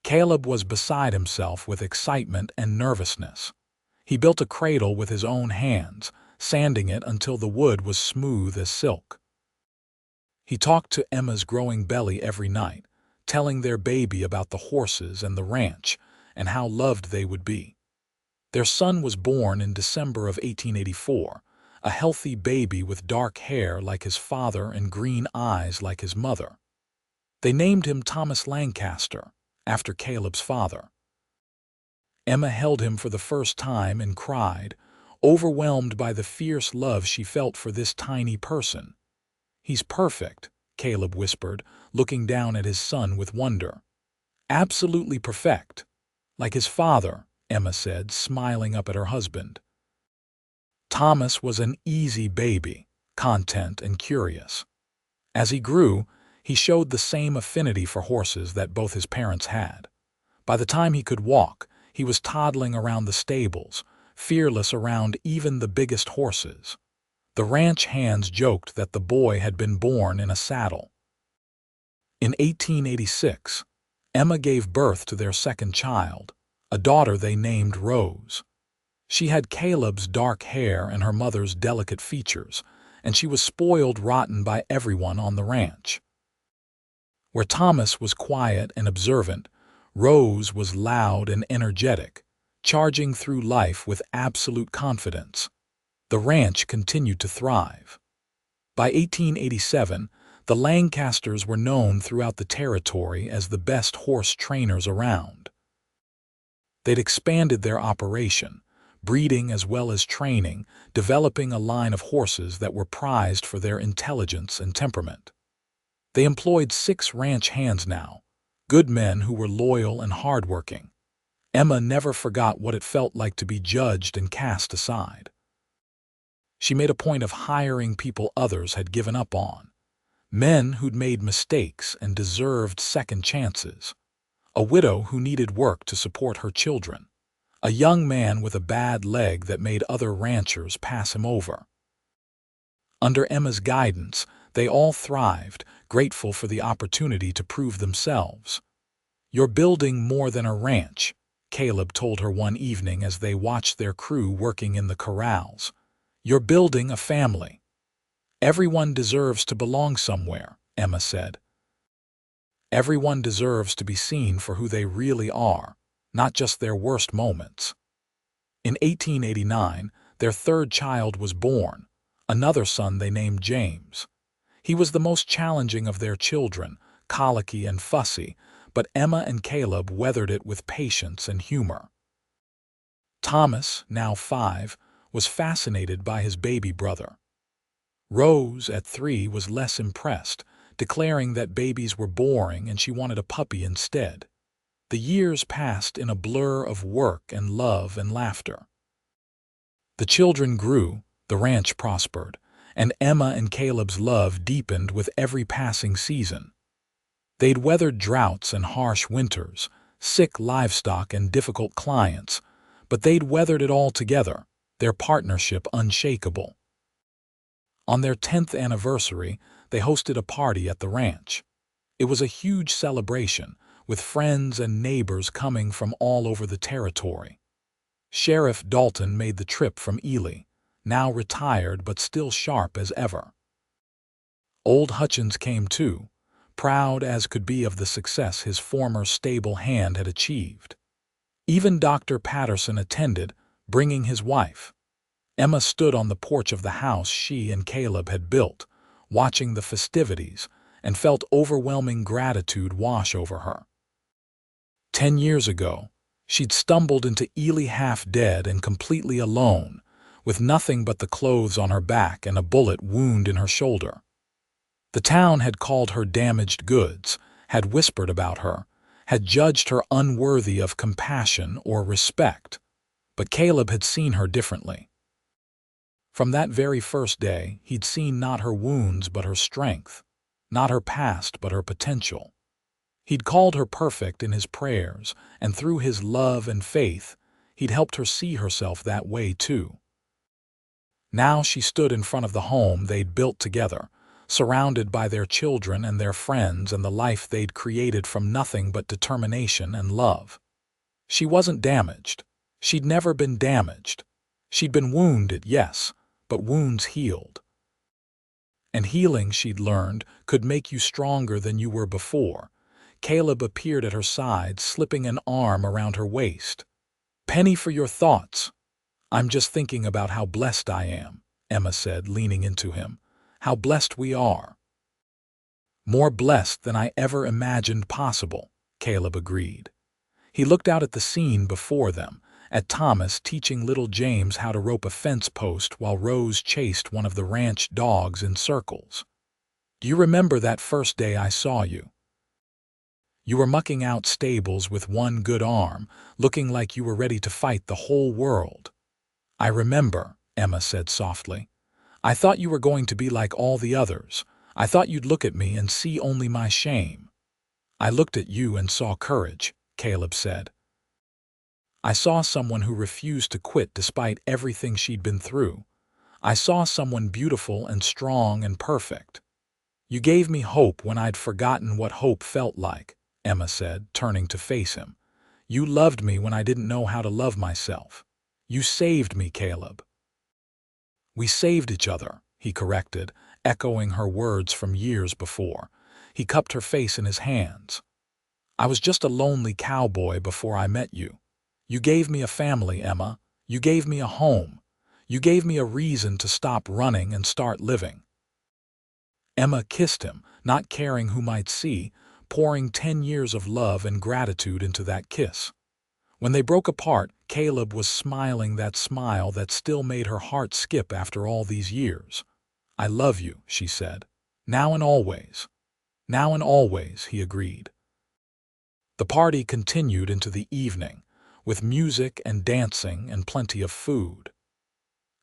Kaleb was beside himself with excitement and nervousness. He built a cradle with his own hands, sanding it until the wood was smooth as silk. He talked to Emma's growing belly every night, telling their baby about the horses and the ranch and how loved they would be. Their son was born in December of 1884, a healthy baby with dark hair like his father and green eyes like his mother. They named him Thomas Lancaster, after Kaleb's father. Emma held him for the first time and cried, overwhelmed by the fierce love she felt for this tiny person. "He's perfect," Kaleb whispered, looking down at his son with wonder. "Absolutely perfect. Like his father," Emma said, smiling up at her husband. Thomas was an easy baby, content and curious. As he grew, he showed the same affinity for horses that both his parents had. By the time he could walk, he was toddling around the stables, fearless around even the biggest horses. The ranch hands joked that the boy had been born in a saddle. In 1886, Emma gave birth to their second child, a daughter they named Rose. She had Kaleb's dark hair and her mother's delicate features, and she was spoiled rotten by everyone on the ranch. Where Thomas was quiet and observant, Rose was loud and energetic, charging through life with absolute confidence. The ranch continued to thrive. By 1887, the Lancasters were known throughout the territory as the best horse trainers around. They'd expanded their operation, breeding as well as training, developing a line of horses that were prized for their intelligence and temperament. They employed 6 ranch hands now, good men who were loyal and hardworking. Emma never forgot what it felt like to be judged and cast aside. She made a point of hiring people others had given up on, men who'd made mistakes and deserved second chances, a widow who needed work to support her children, a young man with a bad leg that made other ranchers pass him over. Under Emma's guidance, they all thrived, grateful for the opportunity to prove themselves. "You're building more than a ranch," Kaleb told her one evening as they watched their crew working in the corrals. "You're building a family." "Everyone deserves to belong somewhere," Emma said. "Everyone deserves to be seen for who they really are, not just their worst moments." In 1889, their third child was born, another son they named James. He was the most challenging of their children, colicky and fussy, but Emma and Kaleb weathered it with patience and humor. Thomas, now 5, was fascinated by his baby brother. Rose, at 3, was less impressed, declaring that babies were boring and she wanted a puppy instead. The years passed in a blur of work and love and laughter. The children grew, the ranch prospered, and Emma and Kaleb's love deepened with every passing season. They'd weathered droughts and harsh winters, sick livestock and difficult clients, but they'd weathered it all together, their partnership unshakable. On their 10th anniversary, they hosted a party at the ranch. It was a huge celebration, with friends and neighbors coming from all over the territory. Sheriff Dalton made the trip from Ely, now retired but still sharp as ever. Old Hutchins came too, proud as could be of the success his former stable hand had achieved. Even Dr. Patterson attended, bringing his wife. Emma stood on the porch of the house she and Kaleb had built, watching the festivities, and felt overwhelming gratitude wash over her. 10 years ago, she'd stumbled into Ely half dead and completely alone, with nothing but the clothes on her back and a bullet wound in her shoulder. The town had called her damaged goods, had whispered about her, had judged her unworthy of compassion or respect, but Kaleb had seen her differently. From that very first day, he'd seen not her wounds but her strength, not her past but her potential. He'd called her perfect in his prayers, and through his love and faith, he'd helped her see herself that way too. Now she stood in front of the home they'd built together, surrounded by their children and their friends and the life they'd created from nothing but determination and love. She wasn't damaged. She'd never been damaged. She'd been wounded, yes, but wounds healed. And healing, she'd learned, could make you stronger than you were before. Kaleb appeared at her side, slipping an arm around her waist. "Penny, for your thoughts." "I'm just thinking about how blessed I am," Emma said, leaning into him. "How blessed we are." "More blessed than I ever imagined possible," Kaleb agreed. He looked out at the scene before them, at Thomas teaching little James how to rope a fence post while Rose chased one of the ranch dogs in circles. "Do you remember that first day I saw you? You were mucking out stables with one good arm, looking like you were ready to fight the whole world." "I remember," Emma said softly. "I thought you were going to be like all the others. I thought you'd look at me and see only my shame." "I looked at you and saw courage," Kaleb said. "I saw someone who refused to quit despite everything she'd been through. I saw someone beautiful and strong and perfect. You gave me hope when I'd forgotten what hope felt like," Emma said, turning to face him. "You loved me when I didn't know how to love myself. You saved me, Kaleb." "We saved each other," he corrected, echoing her words from years before. He cupped her face in his hands. "I was just a lonely cowboy before I met you. You gave me a family, Emma. You gave me a home. You gave me a reason to stop running and start living." Emma kissed him, not caring who might see, pouring 10 years of love and gratitude into that kiss. When they broke apart, Kaleb was smiling that smile that still made her heart skip after all these years. "I love you," she said. "Now and always." "Now and always," he agreed. The party continued into the evening, with music and dancing and plenty of food.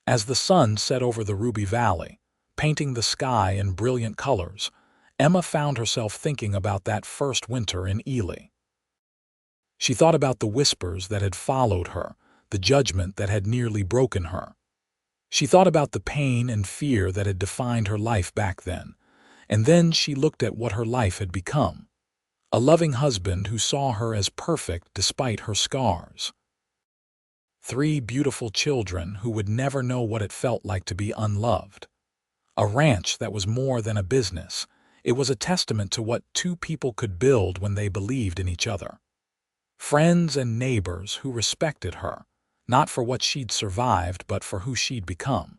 As the sun set over the Ruby Valley, painting the sky in brilliant colors, Emma found herself thinking about that first winter in Ely. She thought about the whispers that had followed her, the judgment that had nearly broken her. She thought about the pain and fear that had defined her life back then, and then she looked at what her life had become. A loving husband who saw her as perfect despite her scars. 3 beautiful children who would never know what it felt like to be unloved. A ranch that was more than a business. It was a testament to what 2 people could build when they believed in each other. Friends and neighbors who respected her, not for what she'd survived but for who she'd become.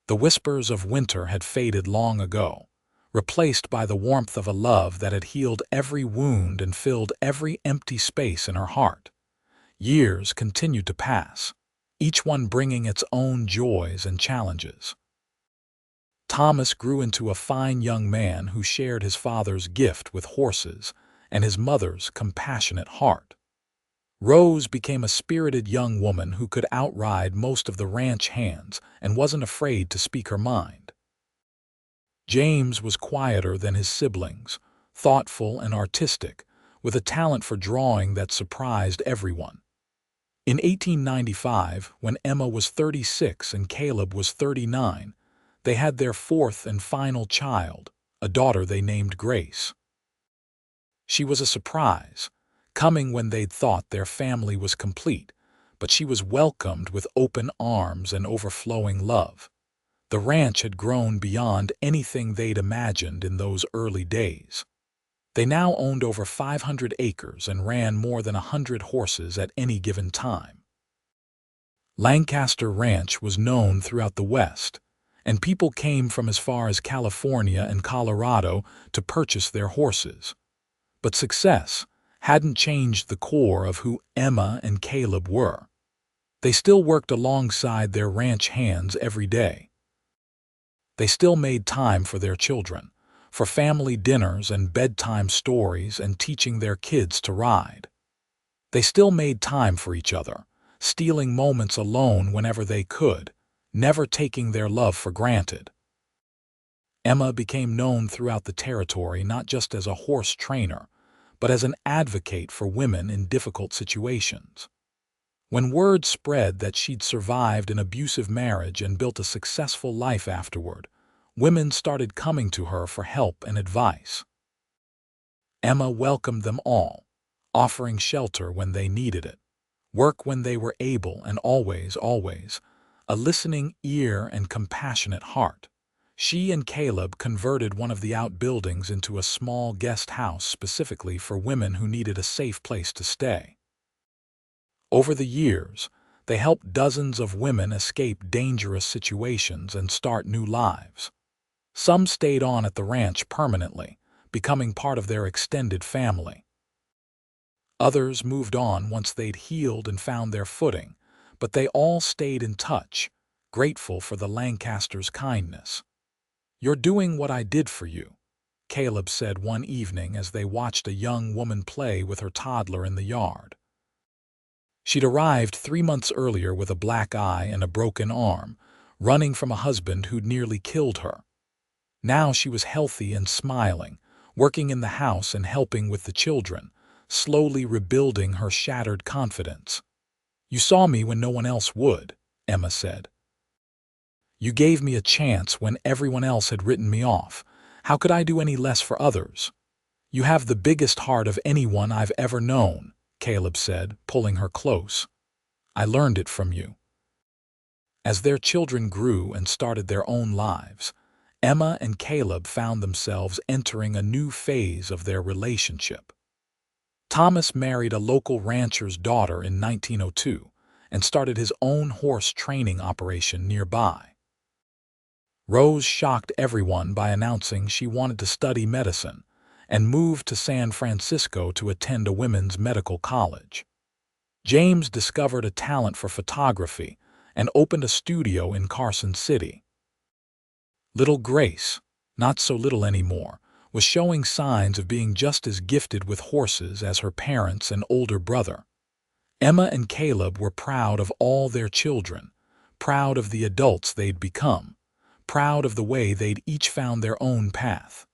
The whispers of winter had faded long ago, replaced by the warmth of a love that had healed every wound and filled every empty space in her heart. Years continued to pass, each one bringing its own joys and challenges. Thomas grew into a fine young man who shared his father's gift with horses and his mother's compassionate heart. Rose became a spirited young woman who could outride most of the ranch hands and wasn't afraid to speak her mind. James was quieter than his siblings, thoughtful and artistic, with a talent for drawing that surprised everyone. In 1895, when Emma was 36 and Kaleb was 39, they had their 4th and final child, a daughter they named Grace. She was a surprise, coming when they'd thought their family was complete, but she was welcomed with open arms and overflowing love. The ranch had grown beyond anything they'd imagined in those early days. They now owned over 500 acres and ran more than 100 horses at any given time. Lancaster Ranch was known throughout the West, and people came from as far as California and Colorado to purchase their horses. But success hadn't changed the core of who Emma and Kaleb were. They still worked alongside their ranch hands every day. They still made time for their children, for family dinners and bedtime stories and teaching their kids to ride. They still made time for each other, stealing moments alone whenever they could, never taking their love for granted. Emma became known throughout the territory not just as a horse trainer, but as an advocate for women in difficult situations. When word spread that she'd survived an abusive marriage and built a successful life afterward, women started coming to her for help and advice. Emma welcomed them all, offering shelter when they needed it, work when they were able, and always, a listening ear and compassionate heart. She and Kaleb converted one of the outbuildings into a small guest house specifically for women who needed a safe place to stay. Over the years, they helped dozens of women escape dangerous situations and start new lives. Some stayed on at the ranch permanently, becoming part of their extended family. Others moved on once they'd healed and found their footing, but they all stayed in touch, grateful for the Lancasters' kindness. "You're doing what I did for you," Kaleb said one evening as they watched a young woman play with her toddler in the yard. She'd arrived 3 months earlier with a black eye and a broken arm, running from a husband who'd nearly killed her. Now she was healthy and smiling, working in the house and helping with the children, slowly rebuilding her shattered confidence. "You saw me when no one else would," Emma said. "You gave me a chance when everyone else had written me off. How could I do any less for others?" "You have the biggest heart of anyone I've ever known," Kaleb said, pulling her close. "I learned it from you." As their children grew and started their own lives, Emma and Kaleb found themselves entering a new phase of their relationship. Thomas married a local rancher's daughter in 1902 and started his own horse training operation nearby. Rose shocked everyone by announcing she wanted to study medicine and moved to San Francisco to attend a women's medical college. James discovered a talent for photography and opened a studio in Carson City. Little Grace, not so little anymore, was showing signs of being just as gifted with horses as her parents and older brother. Emma and Kaleb were proud of all their children, proud of the adults they'd become, proud of the way they'd each found their own path.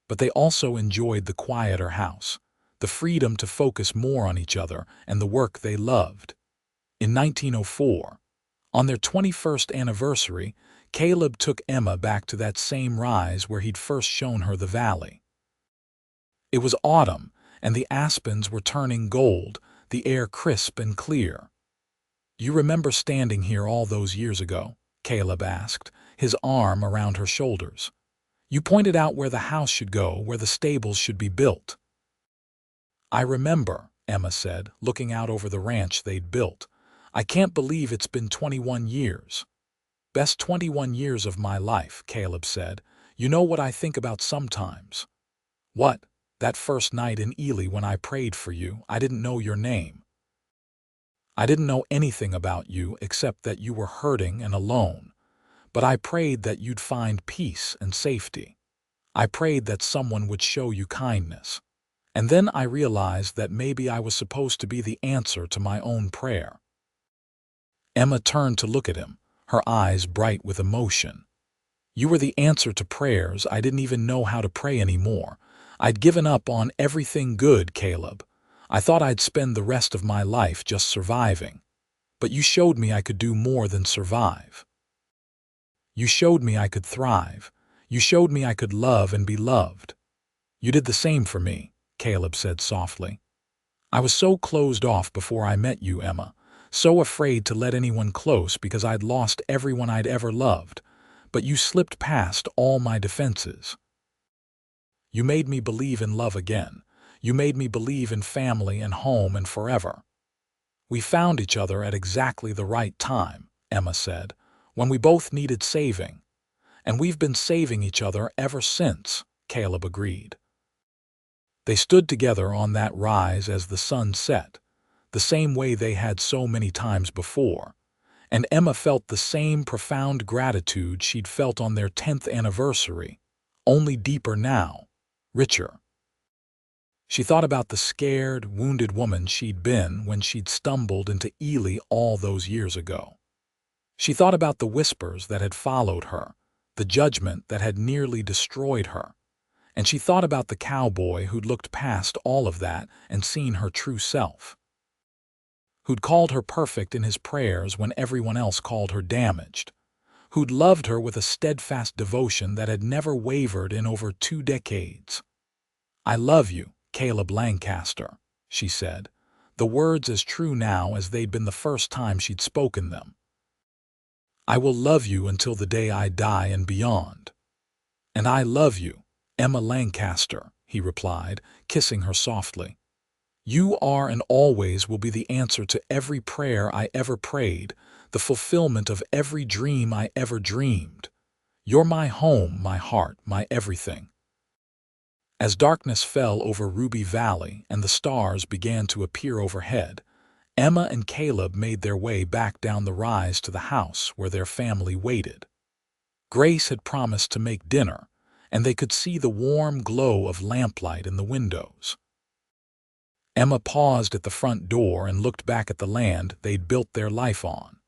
But they also enjoyed the quieter house, the freedom to focus more on each other and the work they loved. In 1904, on their 21st anniversary, Kaleb took Emma back to that same rise where he'd first shown her the valley. It was autumn, and the aspens were turning gold, the air crisp and clear. "You remember standing here all those years ago?" Kaleb asked, his arm around her shoulders. "You pointed out where the house should go, where the stables should be built." "I remember," Emma said, looking out over the ranch they'd built. "I can't believe it's been 21 years. "Best 21 years of my life," Kaleb said. "You know what I think about sometimes?" "What?" "That first night in Ely when I prayed for you. I didn't know your name. I didn't know anything about you except that you were hurting and alone. But I prayed that you'd find peace and safety. I prayed that someone would show you kindness. And then I realized that maybe I was supposed to be the answer to my own prayer." Emma turned to look at him, her eyes bright with emotion. "You were the answer to prayers I didn't even know how to pray anymore. I'd given up on everything good, Kaleb. I thought I'd spend the rest of my life just surviving. But you showed me I could do more than survive. You showed me I could thrive. You showed me I could love and be loved." "You did the same for me," Kaleb said softly. "I was so closed off before I met you, Emma, so afraid to let anyone close because I'd lost everyone I'd ever loved, but you slipped past all my defenses. You made me believe in love again. You made me believe in family and home and forever." "We found each other at exactly the right time," Emma said, "when we both needed saving. And we've been saving each other ever since," Kaleb agreed. They stood together on that rise as the sun set, the same way they had so many times before, and Emma felt the same profound gratitude she'd felt on their 10th anniversary, only deeper now, richer. She thought about the scared, wounded woman she'd been when she'd stumbled into Ely all those years ago. She thought about the whispers that had followed her, the judgment that had nearly destroyed her, and she thought about the cowboy who'd looked past all of that and seen her true self, who'd called her perfect in his prayers when everyone else called her damaged, who'd loved her with a steadfast devotion that had never wavered in over 2 decades. "I love you, Kaleb Lancaster," she said, the words as true now as they'd been the first time she'd spoken them. "I will love you until the day I die and beyond." "And I love you, Emma Lancaster," he replied, kissing her softly. "You are and always will be the answer to every prayer I ever prayed, the fulfillment of every dream I ever dreamed. You're my home, my heart, my everything." As darkness fell over Ruby Valley and the stars began to appear overhead, Emma and Kaleb made their way back down the rise to the house where their family waited. Grace had promised to make dinner, and they could see the warm glow of lamplight in the windows. Emma paused at the front door and looked back at the land they'd built their life on.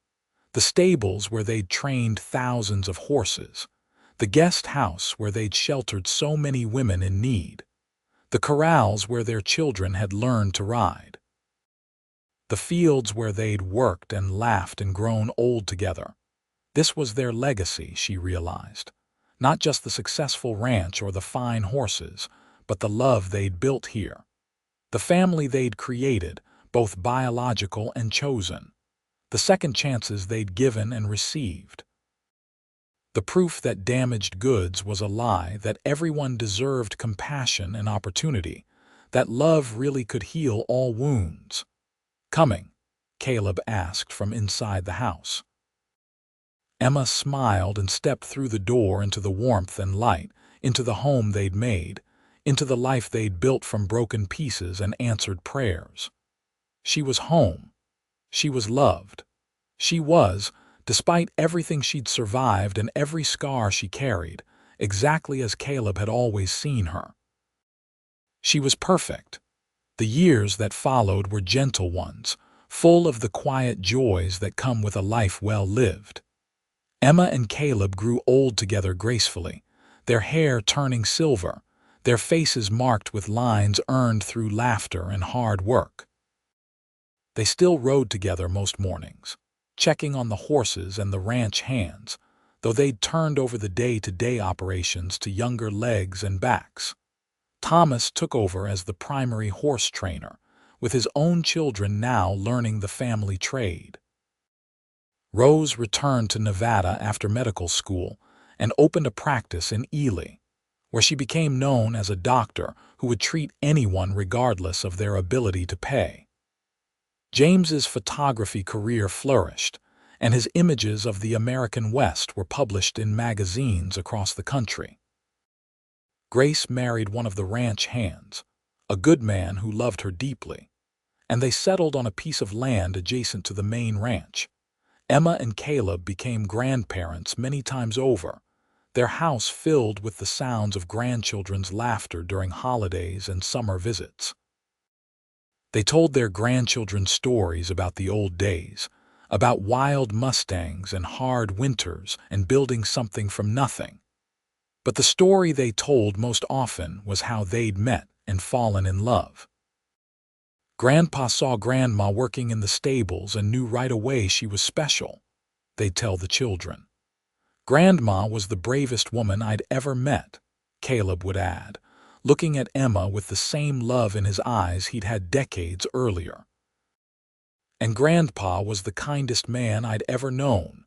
The stables where they'd trained thousands of horses, the guest house where they'd sheltered so many women in need, the corrals where their children had learned to ride, the fields where they'd worked and laughed and grown old together. This was their legacy, she realized. Not just the successful ranch or the fine horses, but the love they'd built here. The family they'd created, both biological and chosen. The second chances they'd given and received. The proof that damaged goods was a lie, that everyone deserved compassion and opportunity, that love really could heal all wounds. "Coming?" Kaleb asked from inside the house. Emma smiled and stepped through the door into the warmth and light, into the home they'd made, into the life they'd built from broken pieces and answered prayers. She was home. She was loved. She was, despite everything she'd survived and every scar she carried, exactly as Kaleb had always seen her. She was perfect. The years that followed were gentle ones, full of the quiet joys that come with a life well lived. Emma and Kaleb grew old together gracefully, their hair turning silver, their faces marked with lines earned through laughter and hard work. They still rode together most mornings, checking on the horses and the ranch hands, though they'd turned over the day-to-day operations to younger legs and backs. Thomas took over as the primary horse trainer, with his own children now learning the family trade. Rose returned to Nevada after medical school and opened a practice in Ely, where she became known as a doctor who would treat anyone regardless of their ability to pay. James's photography career flourished, and his images of the American West were published in magazines across the country. Grace married one of the ranch hands, a good man who loved her deeply, and they settled on a piece of land adjacent to the main ranch. Emma and Kaleb became grandparents many times over, their house filled with the sounds of grandchildren's laughter during holidays and summer visits. They told their grandchildren stories about the old days, about wild mustangs and hard winters and building something from nothing. But the story they told most often was how they'd met and fallen in love. "Grandpa saw Grandma working in the stables and knew right away she was special," they'd tell the children. "Grandma was the bravest woman I'd ever met," Kaleb would add, looking at Emma with the same love in his eyes he'd had decades earlier. "And Grandpa was the kindest man I'd ever known,"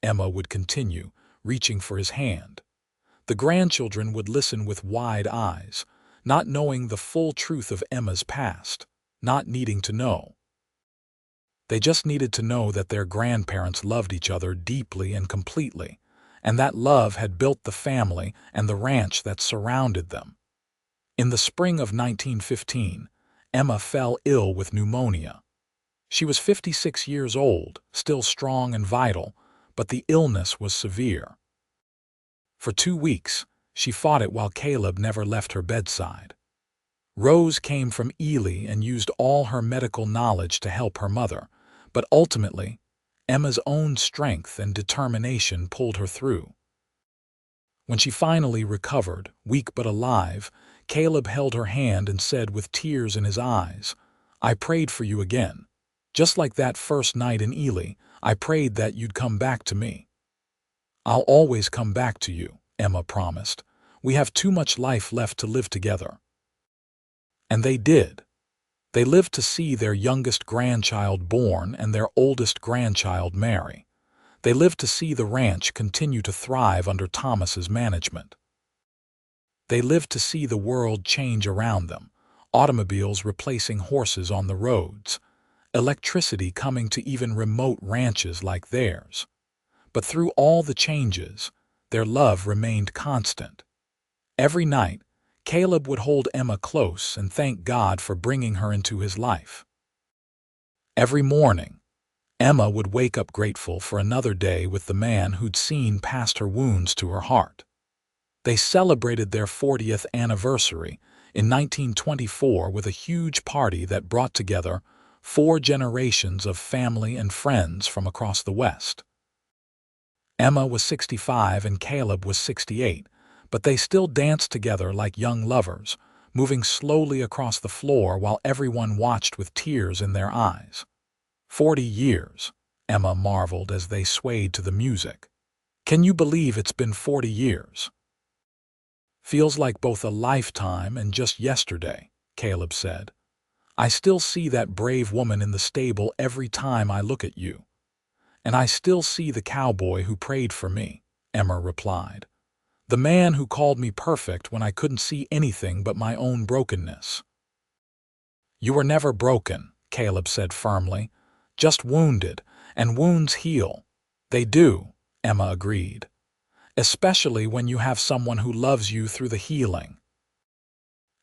Emma would continue, reaching for his hand. The grandchildren would listen with wide eyes, not knowing the full truth of Emma's past, not needing to know. They just needed to know that their grandparents loved each other deeply and completely, and that love had built the family and the ranch that surrounded them. In the spring of 1915, Emma fell ill with pneumonia. She was 56 years old, still strong and vital, but the illness was severe. For 2 weeks, She fought it while Kaleb never left her bedside. Rose came from Ely and used all her medical knowledge to help her mother, but ultimately, Emma's own strength and determination pulled her through. When she finally recovered, weak but alive, Kaleb held her hand and said with tears in his eyes, "I prayed for you again. Just like that first night in Ely, I prayed that you'd come back to me." "I'll always come back to you," Emma promised. "We have too much life left to live together." And they did. They lived to see their youngest grandchild born and their oldest grandchild marry. They lived to see the ranch continue to thrive under Thomas's management. They lived to see the world change around them, automobiles replacing horses on the roads, electricity coming to even remote ranches like theirs. But through all the changes, their love remained constant. Every night, Kaleb would hold Emma close and thank God for bringing her into his life. Every morning, Emma would wake up grateful for another day with the man who'd seen past her wounds to her heart. They celebrated their 40th anniversary in 1924 with a huge party that brought together 4 generations of family and friends from across the West. Emma was 65 and Kaleb was 68, but they still danced together like young lovers, moving slowly across the floor while everyone watched with tears in their eyes. 40 years, Emma marveled as they swayed to the music. "Can you believe it's been 40 years? "Feels like both a lifetime and just yesterday," Kaleb said. "I still see that brave woman in the stable every time I look at you." "And I still see the cowboy who prayed for me," Emma replied. "The man who called me perfect when I couldn't see anything but my own brokenness." "You were never broken," Kaleb said firmly. "Just wounded, and wounds heal." "They do," Emma agreed. "Especially when you have someone who loves you through the healing."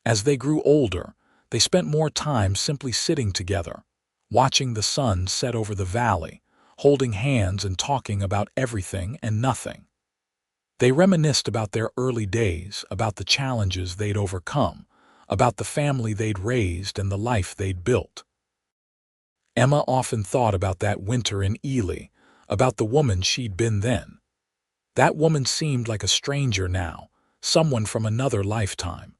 As they grew older, they spent more time simply sitting together, watching the sun set over the valley, holding hands and talking about everything and nothing. They reminisced about their early days, about the challenges they'd overcome, about the family they'd raised and the life they'd built. Emma often thought about that winter in Ely, about the woman she'd been then. That woman seemed like a stranger now, someone from another lifetime.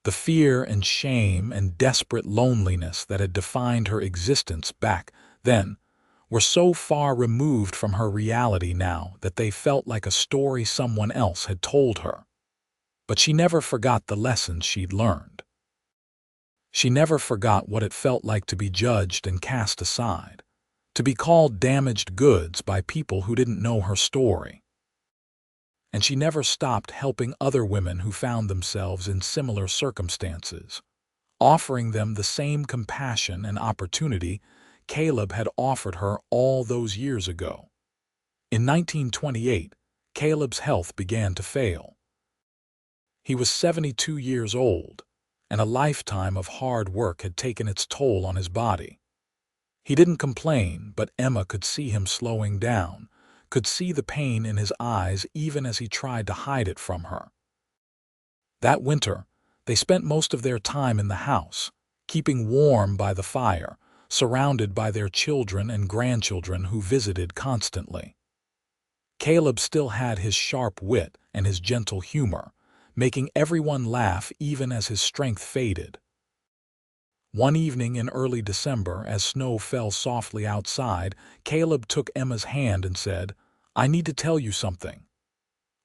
The fear and shame and desperate loneliness that had defined her existence back then were so far removed from her reality now that they felt like a story someone else had told her. But she never forgot the lessons she'd learned. She never forgot what it felt like to be judged and cast aside, to be called damaged goods by people who didn't know her story. And she never stopped helping other women who found themselves in similar circumstances, offering them the same compassion and opportunity Kaleb had offered her all those years ago. In 1928, Kaleb's health began to fail. He was 72 years old, and a lifetime of hard work had taken its toll on his body. He didn't complain, but Emma could see him slowing down, could see the pain in his eyes even as he tried to hide it from her. That winter, they spent most of their time in the house, keeping warm by the fire, surrounded by their children and grandchildren who visited constantly. Kaleb still had his sharp wit and his gentle humor, making everyone laugh even as his strength faded. One evening in early December, as snow fell softly outside, Kaleb took Emma's hand and said, "I need to tell you something."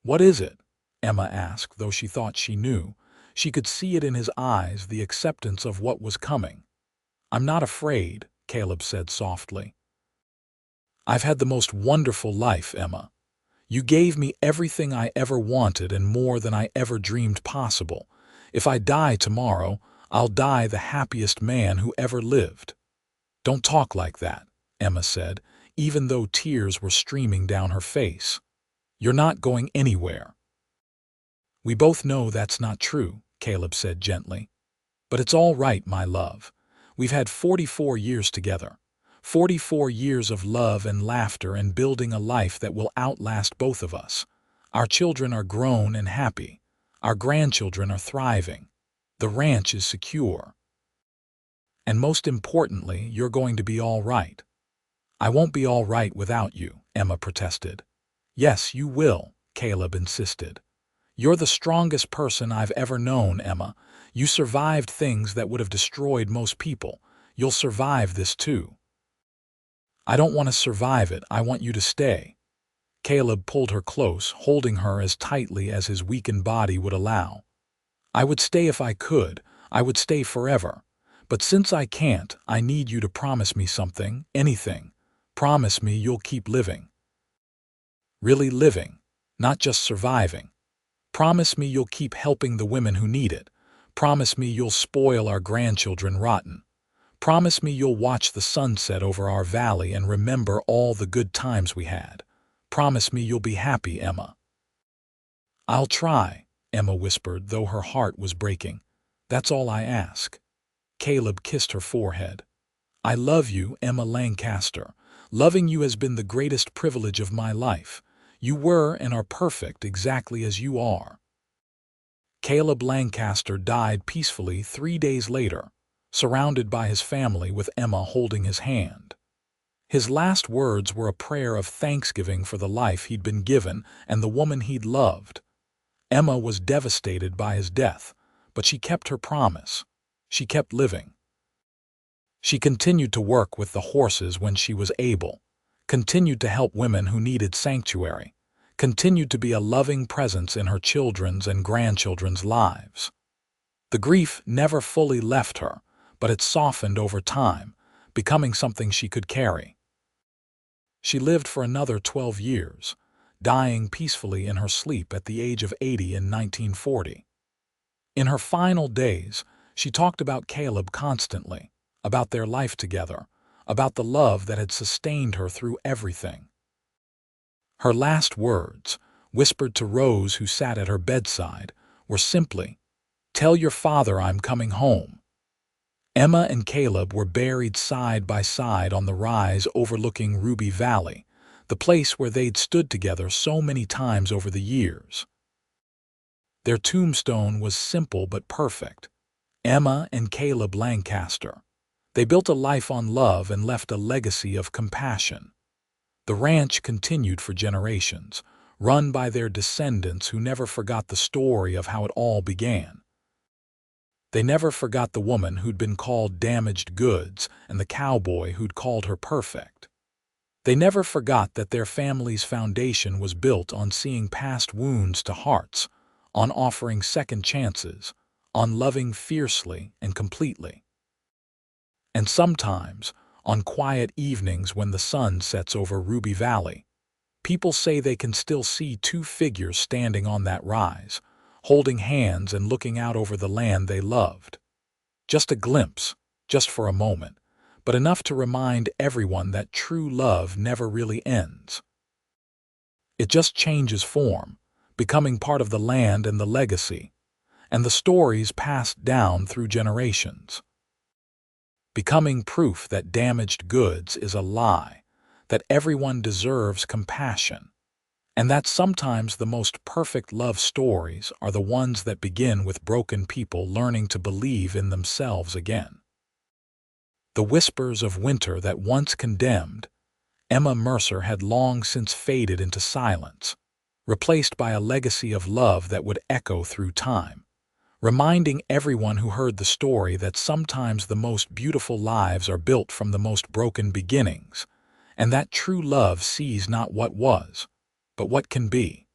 "What is it?" Emma asked, though she thought she knew. She could see it in his eyes, the acceptance of what was coming. "I'm not afraid," Kaleb said softly. "I've had the most wonderful life, Emma. You gave me everything I ever wanted and more than I ever dreamed possible. If I die tomorrow, I'll die the happiest man who ever lived." "Don't talk like that," Emma said, even though tears were streaming down her face. "You're not going anywhere." "We both know that's not true," Kaleb said gently. "But it's all right, my love. We've had 44 years together. 44 years of love and laughter and building a life that will outlast both of us. Our children are grown and happy. Our grandchildren are thriving. The ranch is secure. And most importantly, you're going to be all right." "I won't be all right without you," Emma protested. "Yes, you will," Kaleb insisted. "You're the strongest person I've ever known, Emma. You survived things that would have destroyed most people. You'll survive this too." "I don't want to survive it. I want you to stay." Kaleb pulled her close, holding her as tightly as his weakened body would allow. "I would stay if I could. I would stay forever. But since I can't, I need you to promise me something, anything. Promise me you'll keep living. Really living, not just surviving. Promise me you'll keep helping the women who need it. Promise me you'll spoil our grandchildren rotten. Promise me you'll watch the sunset over our valley and remember all the good times we had. Promise me you'll be happy, Emma." "I'll try," Emma whispered, though her heart was breaking. "That's all I ask." Kaleb kissed her forehead. "I love you, Emma Lancaster. Loving you has been the greatest privilege of my life. You were and are perfect exactly as you are." Kaleb Lancaster died peacefully 3 days later, surrounded by his family with Emma holding his hand. His last words were a prayer of thanksgiving for the life he'd been given and the woman he'd loved. Emma was devastated by his death, but she kept her promise. She kept living. She continued to work with the horses when she was able, continued to help women who needed sanctuary, continued to be a loving presence in her children's and grandchildren's lives. The grief never fully left her, but it softened over time, becoming something she could carry. She lived for another 12 years, dying peacefully in her sleep at the age of 80 in 1940. In her final days, she talked about Kaleb constantly, about their life together, about the love that had sustained her through everything. Her last words, whispered to Rose who sat at her bedside, were simply, "Tell your father I'm coming home." Emma and Kaleb were buried side by side on the rise overlooking Ruby Valley, the place where they'd stood together so many times over the years. Their tombstone was simple but perfect. Emma and Kaleb Lancaster. They built a life on love and left a legacy of compassion. The ranch continued for generations, run by their descendants who never forgot the story of how it all began. They never forgot the woman who'd been called damaged goods and the cowboy who'd called her perfect. They never forgot that their family's foundation was built on seeing past wounds to hearts, on offering second chances, on loving fiercely and completely. And sometimes, on quiet evenings when the sun sets over Ruby Valley, people say they can still see two figures standing on that rise, holding hands and looking out over the land they loved. Just a glimpse, just for a moment, but enough to remind everyone that true love never really ends. It just changes form, becoming part of the land and the legacy, and the stories passed down through generations. Becoming proof that damaged goods is a lie, that everyone deserves compassion, and that sometimes the most perfect love stories are the ones that begin with broken people learning to believe in themselves again. The whispers of winter that once condemned Emma Mercer had long since faded into silence, replaced by a legacy of love that would echo through time, reminding everyone who heard the story that sometimes the most beautiful lives are built from the most broken beginnings, and that true love sees not what was, but what can be.